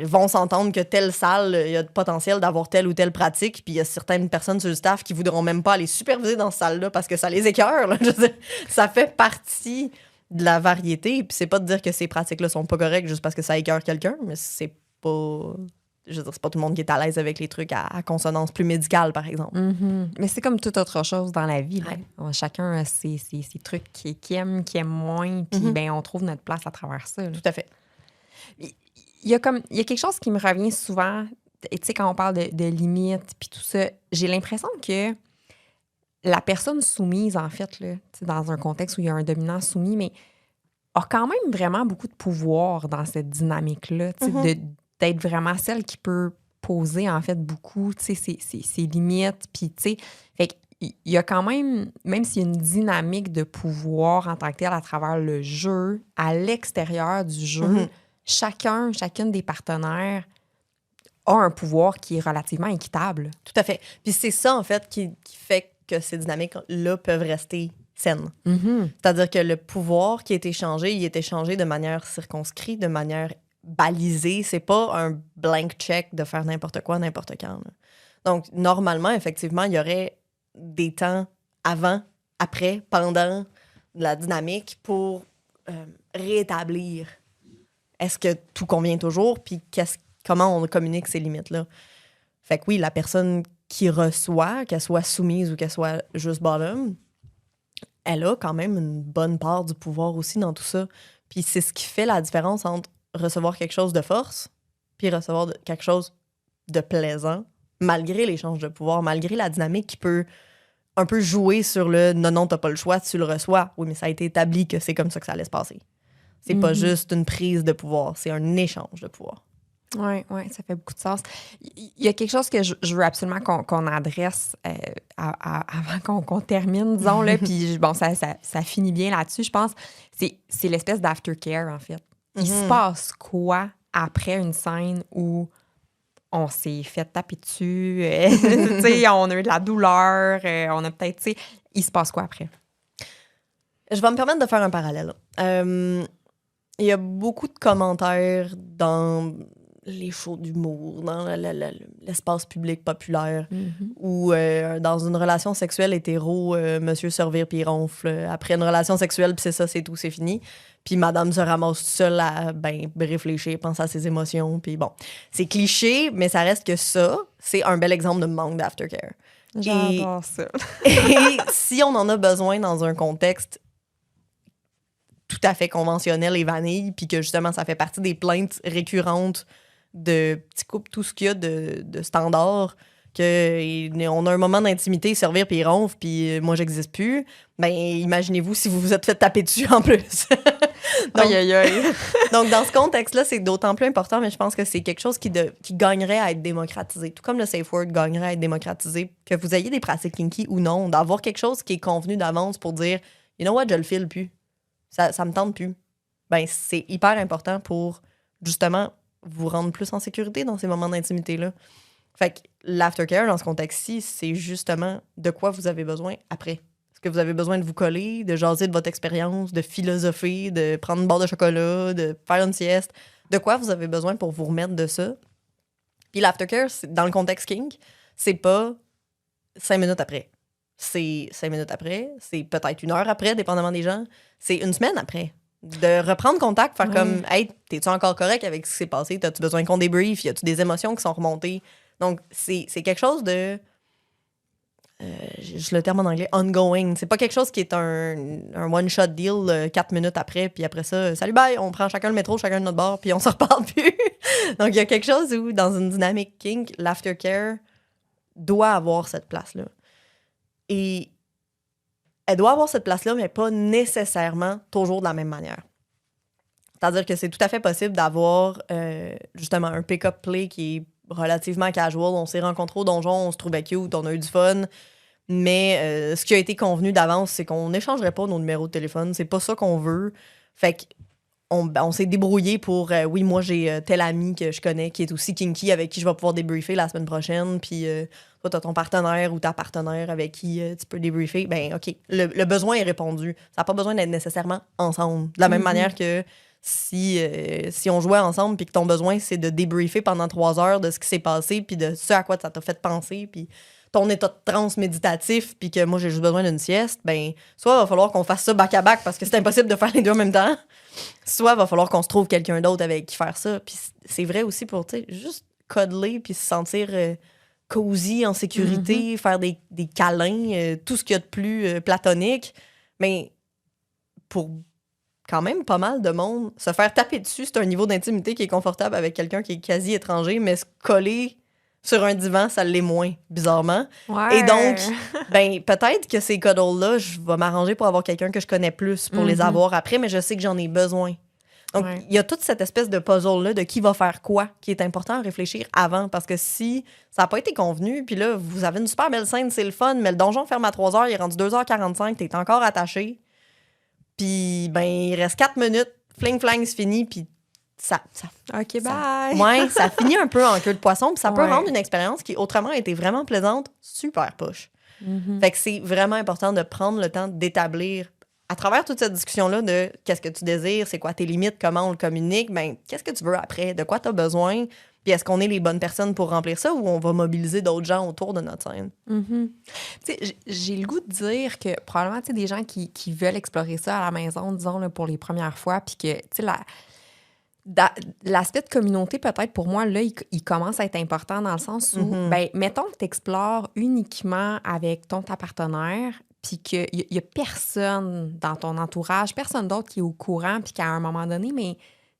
vont s'entendre que telle salle, il y a de potentiel d'avoir telle ou telle pratique, puis il y a certaines personnes sur le staff qui voudront même pas aller superviser dans cette salle-là parce que ça les écœure. Là. Je veux dire, ça fait partie de la variété, puis c'est pas de dire que ces pratiques-là sont pas correctes juste parce que ça écœure quelqu'un, mais c'est pas... Je veux dire, c'est pas tout le monde qui est à l'aise avec les trucs à consonance plus médicale, par exemple. Mais c'est comme toute autre chose dans la vie. Là. Ouais. Chacun a ses trucs qui aime moins, puis on trouve notre place à travers ça. Là. Tout à fait. Il y a quelque chose qui me revient souvent, tu sais, quand on parle de limites, puis tout ça, j'ai l'impression que la personne soumise, en fait, là, dans un contexte où il y a un dominant soumis, mais a quand même vraiment beaucoup de pouvoir dans cette dynamique-là, d'être vraiment celle qui peut poser, en fait, beaucoup, tu sais, ses limites, puis, tu sais, fait qu'il y a quand même s'il y a une dynamique de pouvoir en tant que tel à travers le jeu, à l'extérieur du jeu, chacune des partenaires a un pouvoir qui est relativement équitable. Tout à fait. Puis c'est ça, en fait, qui fait que ces dynamiques-là peuvent rester saines. C'est-à-dire que le pouvoir qui est échangé, il est échangé de manière circonscrite, de manière balisée. C'est pas un blank check de faire n'importe quoi, n'importe quand. Là. Donc, normalement, effectivement, il y aurait des temps avant, après, pendant la dynamique pour réétablir est-ce que tout convient toujours, puis comment on communique ces limites-là. Fait que oui, la personne qui reçoit, qu'elle soit soumise ou qu'elle soit juste bottom, elle a quand même une bonne part du pouvoir aussi dans tout ça. Puis c'est ce qui fait la différence entre recevoir quelque chose de force puis recevoir quelque chose de plaisant, malgré l'échange de pouvoir, malgré la dynamique qui peut un peu jouer sur le « non, t'as pas le choix, tu le reçois ». Oui, mais ça a été établi que c'est comme ça que ça allait se passer. C'est pas juste une prise de pouvoir, c'est un échange de pouvoir. Oui, ça fait beaucoup de sens. Il y a quelque chose que je veux absolument qu'on adresse avant qu'on termine, disons, là, puis bon, ça finit bien là-dessus, je pense. C'est l'espèce d'aftercare, en fait. Il se passe quoi après une scène où on s'est fait taper dessus, tu sais, on a eu de la douleur, on a peut-être, tu sais, il se passe quoi après? Je vais me permettre de faire un parallèle. Il y a beaucoup de commentaires dans les shows d'humour, dans l'espace public populaire, où dans une relation sexuelle hétéro, monsieur se revire puis il ronfle. Après une relation sexuelle, puis c'est ça, c'est tout, c'est fini. Puis madame se ramasse seule à réfléchir, penser à ses émotions. Puis bon, c'est cliché, mais ça reste que ça, c'est un bel exemple de manque d'aftercare. J'adore ça. Et si on en a besoin dans un contexte tout à fait conventionnel et vanille, puis que justement, ça fait partie des plaintes récurrentes de petits couples, tout ce qu'il y a de standards, qu'on a un moment d'intimité, servir, puis il ronfle, puis moi, j'existe plus, ben imaginez-vous si vous vous êtes fait taper dessus en plus. Donc, donc, dans ce contexte-là, c'est d'autant plus important, mais je pense que c'est quelque chose qui gagnerait à être démocratisé. Tout comme le safe word gagnerait à être démocratisé, que vous ayez des pratiques kinky ou non, d'avoir quelque chose qui est convenu d'avance pour dire « You know what, je le file plus. Ça me tente plus. » Ben, c'est hyper important pour, justement, vous rendre plus en sécurité dans ces moments d'intimité-là. Fait que l'aftercare, dans ce contexte-ci, c'est justement de quoi vous avez besoin après. Est-ce que vous avez besoin de vous coller, de jaser de votre expérience, de philosopher, de prendre une barre de chocolat, de faire une sieste? De quoi vous avez besoin pour vous remettre de ça? Puis l'aftercare, dans le contexte kink, c'est pas 5 minutes après. C'est 5 minutes après, c'est peut-être 1 heure après, dépendamment des gens. C'est 1 semaine après. De reprendre contact, faire comme « Hey, t'es-tu encore correct avec ce qui s'est passé? T'as-tu besoin qu'on débrief? Y a-tu des émotions qui sont remontées? » Donc, c'est quelque chose de... le terme en anglais, ongoing. C'est pas quelque chose qui est un one-shot deal 4 minutes après, puis après ça, salut, bye, on prend chacun le métro, chacun de notre bord, puis on se reparle plus. Donc, il y a quelque chose où, dans une dynamique kink, l'aftercare doit avoir cette place-là. Et elle doit avoir cette place-là, mais pas nécessairement toujours de la même manière. C'est-à-dire que c'est tout à fait possible d'avoir, justement, un pick-up play qui est relativement casual. On s'est rencontrés au donjon, on se trouvait cute, on a eu du fun. Mais ce qui a été convenu d'avance, c'est qu'on n'échangerait pas nos numéros de téléphone. C'est pas ça qu'on veut. Fait qu'on s'est débrouillé pour... oui, moi, j'ai tel ami que je connais qui est aussi kinky, avec qui je vais pouvoir débriefer la semaine prochaine. Puis toi, t'as ton partenaire ou ta partenaire avec qui tu peux débriefer. Ben OK, le besoin est répondu. Ça n'a pas besoin d'être nécessairement ensemble. De la même manière que... Si on jouait ensemble puis que ton besoin, c'est de débriefer pendant 3 heures de ce qui s'est passé puis de ce à quoi ça t'a fait penser puis ton état de transe méditatif puis que moi, j'ai juste besoin d'une sieste, ben soit il va falloir qu'on fasse ça back-à-back parce que c'est impossible de faire les deux en même temps, soit il va falloir qu'on se trouve quelqu'un d'autre avec qui faire ça. Puis c'est vrai aussi pour, tu sais, juste cuddler puis se sentir cosy, en sécurité, faire des câlins, tout ce qu'il y a de plus platonique. Mais pour quand même pas mal de monde, se faire taper dessus, c'est un niveau d'intimité qui est confortable avec quelqu'un qui est quasi étranger, mais se coller sur un divan, ça l'est moins, bizarrement. Ouais. Et donc, ben peut-être que ces cuddles-là, je vais m'arranger pour avoir quelqu'un que je connais plus pour les avoir après, mais je sais que j'en ai besoin. Donc, il y a toute cette espèce de puzzle-là de qui va faire quoi, qui est important à réfléchir avant, parce que si ça n'a pas été convenu, puis là, vous avez une super belle scène, c'est le fun, mais le donjon ferme à 3h, il est rendu 2h45, t'es encore attaché. Puis, ben, il reste 4 minutes, fling-flang, c'est fini, puis OK, bye! Ouais, ça finit un peu en queue de poisson, puis ça peut Ouais. rendre une expérience qui, autrement, était vraiment plaisante, super poche. Fait que c'est vraiment important de prendre le temps d'établir, à travers toute cette discussion-là, de qu'est-ce que tu désires, c'est quoi tes limites, comment on le communique, ben qu'est-ce que tu veux après, de quoi tu as besoin, puis est-ce qu'on est les bonnes personnes pour remplir ça ou on va mobiliser d'autres gens autour de notre scène? Tu sais, j'ai le goût de dire que probablement, tu sais, des gens qui veulent explorer ça à la maison, disons, là, pour les premières fois, puis que, tu sais, l'aspect de communauté, peut-être, pour moi, là, il commence à être important dans le sens où, ben, mettons que tu explores uniquement avec ta partenaire, puis qu'il y a personne dans ton entourage, personne d'autre qui est au courant, puis qu'à un moment donné, mais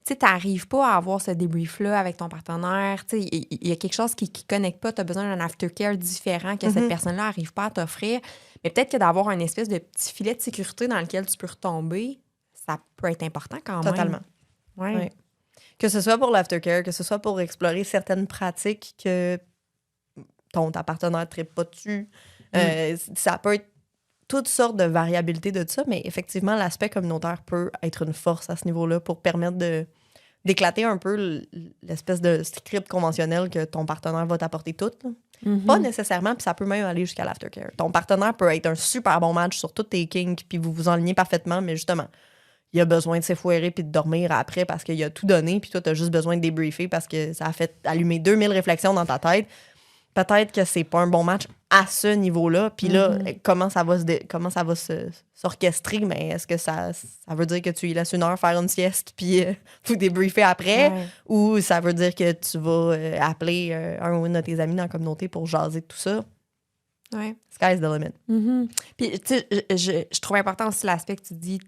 tu sais, t'arrives pas à avoir ce débrief-là avec ton partenaire. Tu sais, il y a quelque chose qui connecte pas. Tu as besoin d'un aftercare différent que cette personne-là n'arrive pas à t'offrir. Mais peut-être que d'avoir un espèce de petit filet de sécurité dans lequel tu peux retomber, ça peut être important quand même. Totalement. Ouais. Ouais. Que ce soit pour l'aftercare, que ce soit pour explorer certaines pratiques que ta partenaire ne trippe pas dessus. Ça peut être toutes sortes de variabilités de ça, mais effectivement, l'aspect communautaire peut être une force à ce niveau-là pour permettre d'éclater un peu l'espèce de script conventionnel que ton partenaire va t'apporter tout. Pas nécessairement, puis ça peut même aller jusqu'à l'aftercare. Ton partenaire peut être un super bon match sur tous tes kinks, puis vous vous enlignez parfaitement, mais justement, il a besoin de s'effouérer puis de dormir après parce qu'il a tout donné, puis toi, tu as juste besoin de débriefer parce que ça a fait allumer 2000 réflexions dans ta tête. Peut-être que c'est pas un bon match à ce niveau-là. Puis là, comment ça va s'orchestrer? Mais est-ce que ça veut dire que tu y laisses 1 heure faire une sieste puis vous débriefer après? Ouais. Ou ça veut dire que tu vas appeler un ou une de tes amis dans la communauté pour jaser de tout ça? Ouais. Sky's the limit. Puis, tu sais, je trouve important aussi l'aspect que tu dis,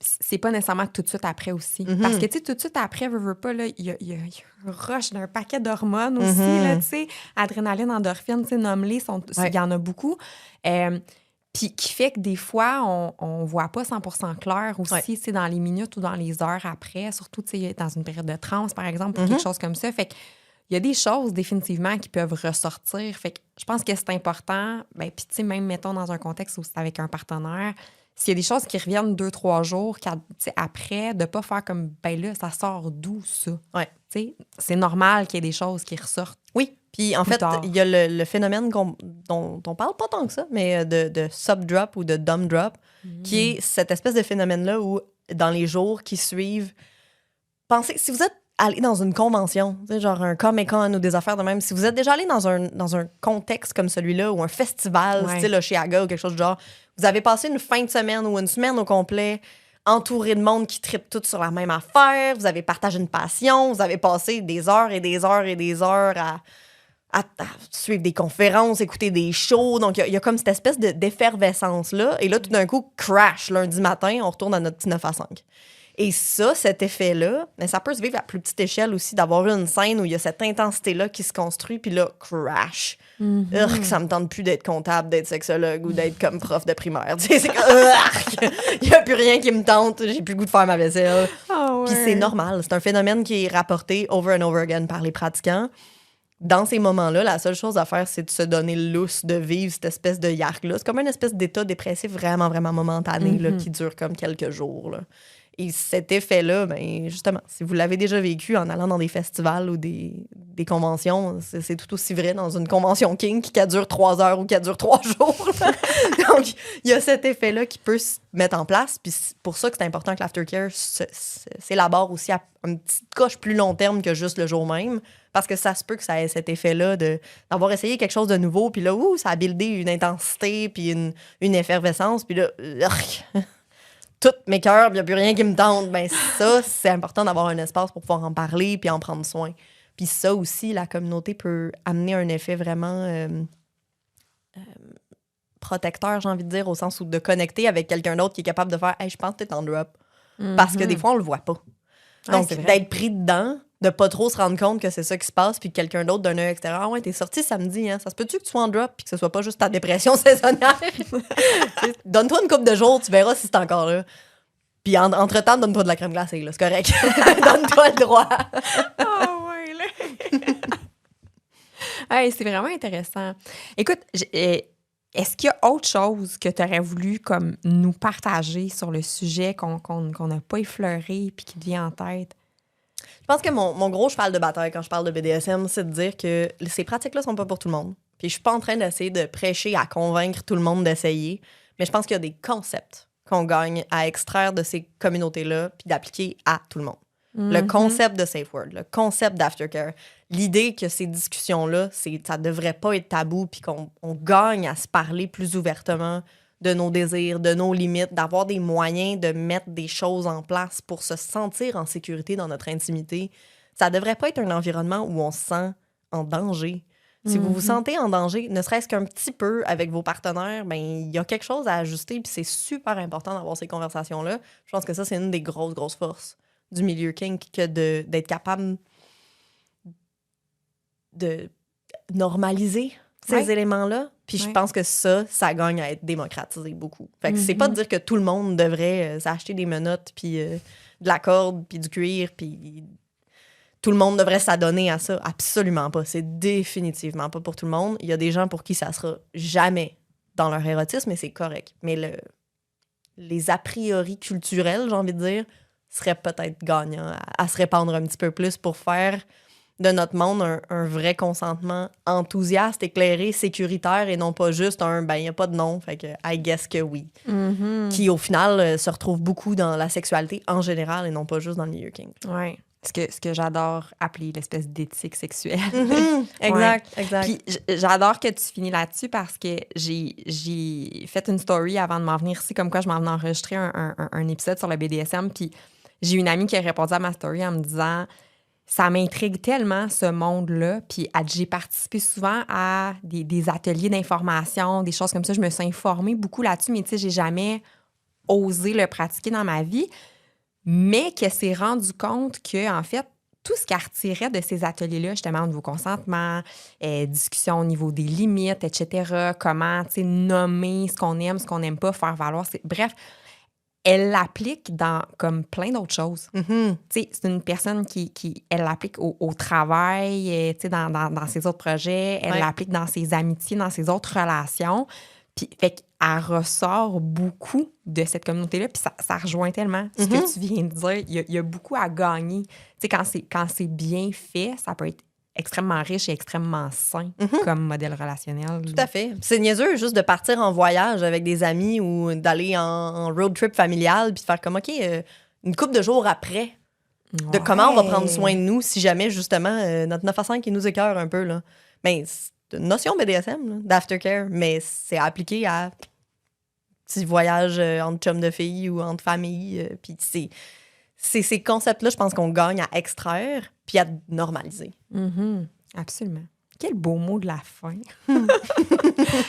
c'est pas nécessairement tout de suite après aussi. Parce que, tu sais, tout de suite après, veux pas, là, il y a un rush d'un paquet d'hormones aussi, là, tu sais, adrénaline, endorphine, tu sais, nomme-les, il y en a beaucoup. Puis qui fait que des fois, on voit pas 100% clair aussi, tu sais, dans les minutes ou dans les heures après, surtout, tu sais, dans une période de transe, par exemple, ou quelque chose comme ça. Fait que il y a des choses, définitivement, qui peuvent ressortir. Fait que je pense que c'est important, ben, puis tu sais, même, mettons, dans un contexte où c'est avec un partenaire, s'il y a des choses qui reviennent 2-3 jours après, de ne pas faire comme, ben là, ça sort d'où, ça? Ouais. Tu sais, c'est normal qu'il y ait des choses qui ressortent. Oui. Puis en Plus fait, tard. il y a le phénomène dont on parle pas tant que ça, mais de sub-drop ou de dumb drop, qui est cette espèce de phénomène-là où, dans les jours qui suivent, pensez, si vous êtes allé dans une convention, tu sais, genre un Comic-Con ou des affaires de même, si vous êtes déjà allé dans un contexte comme celui-là ou un festival, style Oshiaga ou quelque chose de genre, vous avez passé une fin de semaine ou une semaine au complet entouré de monde qui trippe tout sur la même affaire, vous avez partagé une passion, vous avez passé des heures et des heures et des heures à suivre des conférences, écouter des shows. Donc, il y a comme cette espèce d'effervescence-là. Et là, tout d'un coup, crash, lundi matin, on retourne à notre petit 9 à 5. Et ça, cet effet-là, mais ça peut se vivre à plus petite échelle aussi, d'avoir une scène où il y a cette intensité-là qui se construit, puis là, crash. Urgh, ça me tente plus d'être comptable, d'être sexologue ou d'être comme prof de primaire. Tu sais, c'est comme, il n'y a plus rien qui me tente, j'ai plus le goût de faire ma vaisselle. Puis c'est normal, c'est un phénomène qui est rapporté over and over again par les pratiquants. Dans ces moments-là, la seule chose à faire, c'est de se donner le lousse de vivre cette espèce de yark-là. C'est comme une espèce d'état dépressif vraiment, vraiment momentané là, qui dure comme quelques jours. Là. Et cet effet-là, ben, justement, si vous l'avez déjà vécu en allant dans des festivals ou des conventions, c'est tout aussi vrai dans une convention kink qui dure 3 heures ou qui dure 3 jours. Donc, il y a cet effet-là qui peut se mettre en place. Puis c'est pour ça que c'est important que l'aftercare s'élabore aussi à une petite coche plus long terme que juste le jour même. Parce que ça se peut que ça ait cet effet-là d'avoir essayé quelque chose de nouveau. Puis là, ça a buildé une intensité puis une effervescence. Puis là, toutes mes cœurs, il n'y a plus rien qui me tente. Ben ça, c'est important d'avoir un espace pour pouvoir en parler puis en prendre soin. Puis ça aussi, la communauté peut amener un effet vraiment protecteur, j'ai envie de dire, au sens où de connecter avec quelqu'un d'autre qui est capable de faire « Hey, je pense que t'es en drop. » Parce que des fois, on le voit pas. Donc, d'être pris dedans, de pas trop se rendre compte que c'est ça qui se passe, puis que quelqu'un d'autre d'un œil extérieur, ah ouais, t'es sorti samedi, hein? Ça se peut-tu que tu sois en drop, puis que ce soit pas juste ta dépression saisonnière? Donne-toi une couple de jours, tu verras si c'est encore là. Puis entre-temps, donne-toi de la crème glacée, là, c'est correct. Donne-toi le droit. Ah ouais, là! Hey, c'est vraiment intéressant. Écoute, est-ce qu'il y a autre chose que tu aurais voulu comme nous partager sur le sujet qu'on n'a pas effleuré puis qui te vient en tête? Je pense que mon gros cheval de bataille quand je parle de BDSM, c'est de dire que ces pratiques-là sont pas pour tout le monde. Puis je suis pas en train d'essayer de prêcher à convaincre tout le monde d'essayer, mais je pense qu'il y a des concepts qu'on gagne à extraire de ces communautés-là puis d'appliquer à tout le monde. Le concept de Safe Word, le concept d'Aftercare, l'idée que ces discussions-là, ça devrait pas être tabou puis qu'on gagne à se parler plus ouvertement de nos désirs, de nos limites, d'avoir des moyens de mettre des choses en place pour se sentir en sécurité dans notre intimité. Ça devrait pas être un environnement où on se sent en danger. Si vous vous sentez en danger, ne serait-ce qu'un petit peu avec vos partenaires, ben il y a quelque chose à ajuster puis c'est super important d'avoir ces conversations-là. Je pense que ça, c'est une des grosses forces du milieu kink que d'être capable de normaliser ces éléments-là. Puis je pense que ça gagne à être démocratisé beaucoup. Fait que c'est pas de dire que tout le monde devrait s'acheter des menottes, puis de la corde, puis du cuir, puis tout le monde devrait s'adonner à ça. Absolument pas. C'est définitivement pas pour tout le monde. Il y a des gens pour qui ça sera jamais dans leur érotisme, et c'est correct. Mais les a priori culturels, j'ai envie de dire, seraient peut-être gagnants à se répandre un petit peu plus pour faire de notre monde un vrai consentement enthousiaste, éclairé, sécuritaire et non pas juste il n'y a pas de non, fait que I guess que oui. Qui, au final, se retrouve beaucoup dans la sexualité en général et non pas juste dans le milieu kink. Oui. Ce que j'adore appeler l'espèce d'éthique sexuelle. Exact. Puis j'adore que tu finis là-dessus parce que j'ai fait une story avant de m'en venir ici, comme quoi je m'en venais enregistrer un épisode sur le BDSM, puis j'ai une amie qui a répondu à ma story en me disant « Ça m'intrigue tellement, ce monde-là. » Puis j'ai participé souvent à des ateliers d'information, des choses comme ça. Je me suis informée beaucoup là-dessus, mais tu sais, j'ai jamais osé le pratiquer dans ma vie. Mais qu'elle s'est rendue compte que, en fait, tout ce qu'elle retirait de ces ateliers-là, justement, au niveau consentement, discussion au niveau des limites, etc., comment, tu sais, nommer ce qu'on aime, ce qu'on n'aime pas, faire valoir. Bref, elle l'applique dans comme plein d'autres choses. Tu sais, c'est une personne elle l'applique au travail, tu sais, dans ses autres projets, elle l'applique dans ses amitiés, dans ses autres relations. Puis, fait qu'elle ressort beaucoup de cette communauté-là, puis ça rejoint tellement ce que tu viens de dire. Il y a beaucoup à gagner. Tu sais, quand c'est bien fait, ça peut être extrêmement riche et extrêmement sain comme modèle relationnel. Tout à fait. C'est niaiseux juste de partir en voyage avec des amis ou d'aller en road trip familial puis de faire comme, OK, une couple de jours après, de comment on va prendre soin de nous si jamais, justement, notre 9 à 5 qui nous écœure un peu, là. Ben, c'est une notion BDSM, là, d'aftercare, mais c'est appliqué à petits voyages entre chums de filles ou entre familles. Puis c'est ces concepts-là, je pense qu'on gagne à extraire puis à normaliser. Absolument. Quel beau mot de la fin.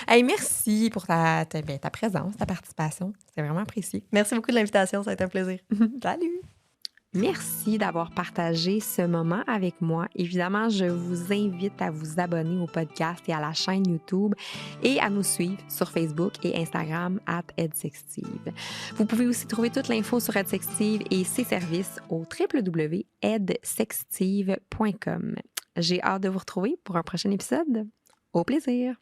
Hey, merci pour ta présence, ta participation. C'était vraiment apprécié. Merci beaucoup de l'invitation, ça a été un plaisir. Salut! Merci d'avoir partagé ce moment avec moi. Évidemment, je vous invite à vous abonner au podcast et à la chaîne YouTube et à nous suivre sur Facebook et Instagram @EdSextive. Vous pouvez aussi trouver toute l'info sur EdSextive et ses services au www.edsextive.com. J'ai hâte de vous retrouver pour un prochain épisode. Au plaisir!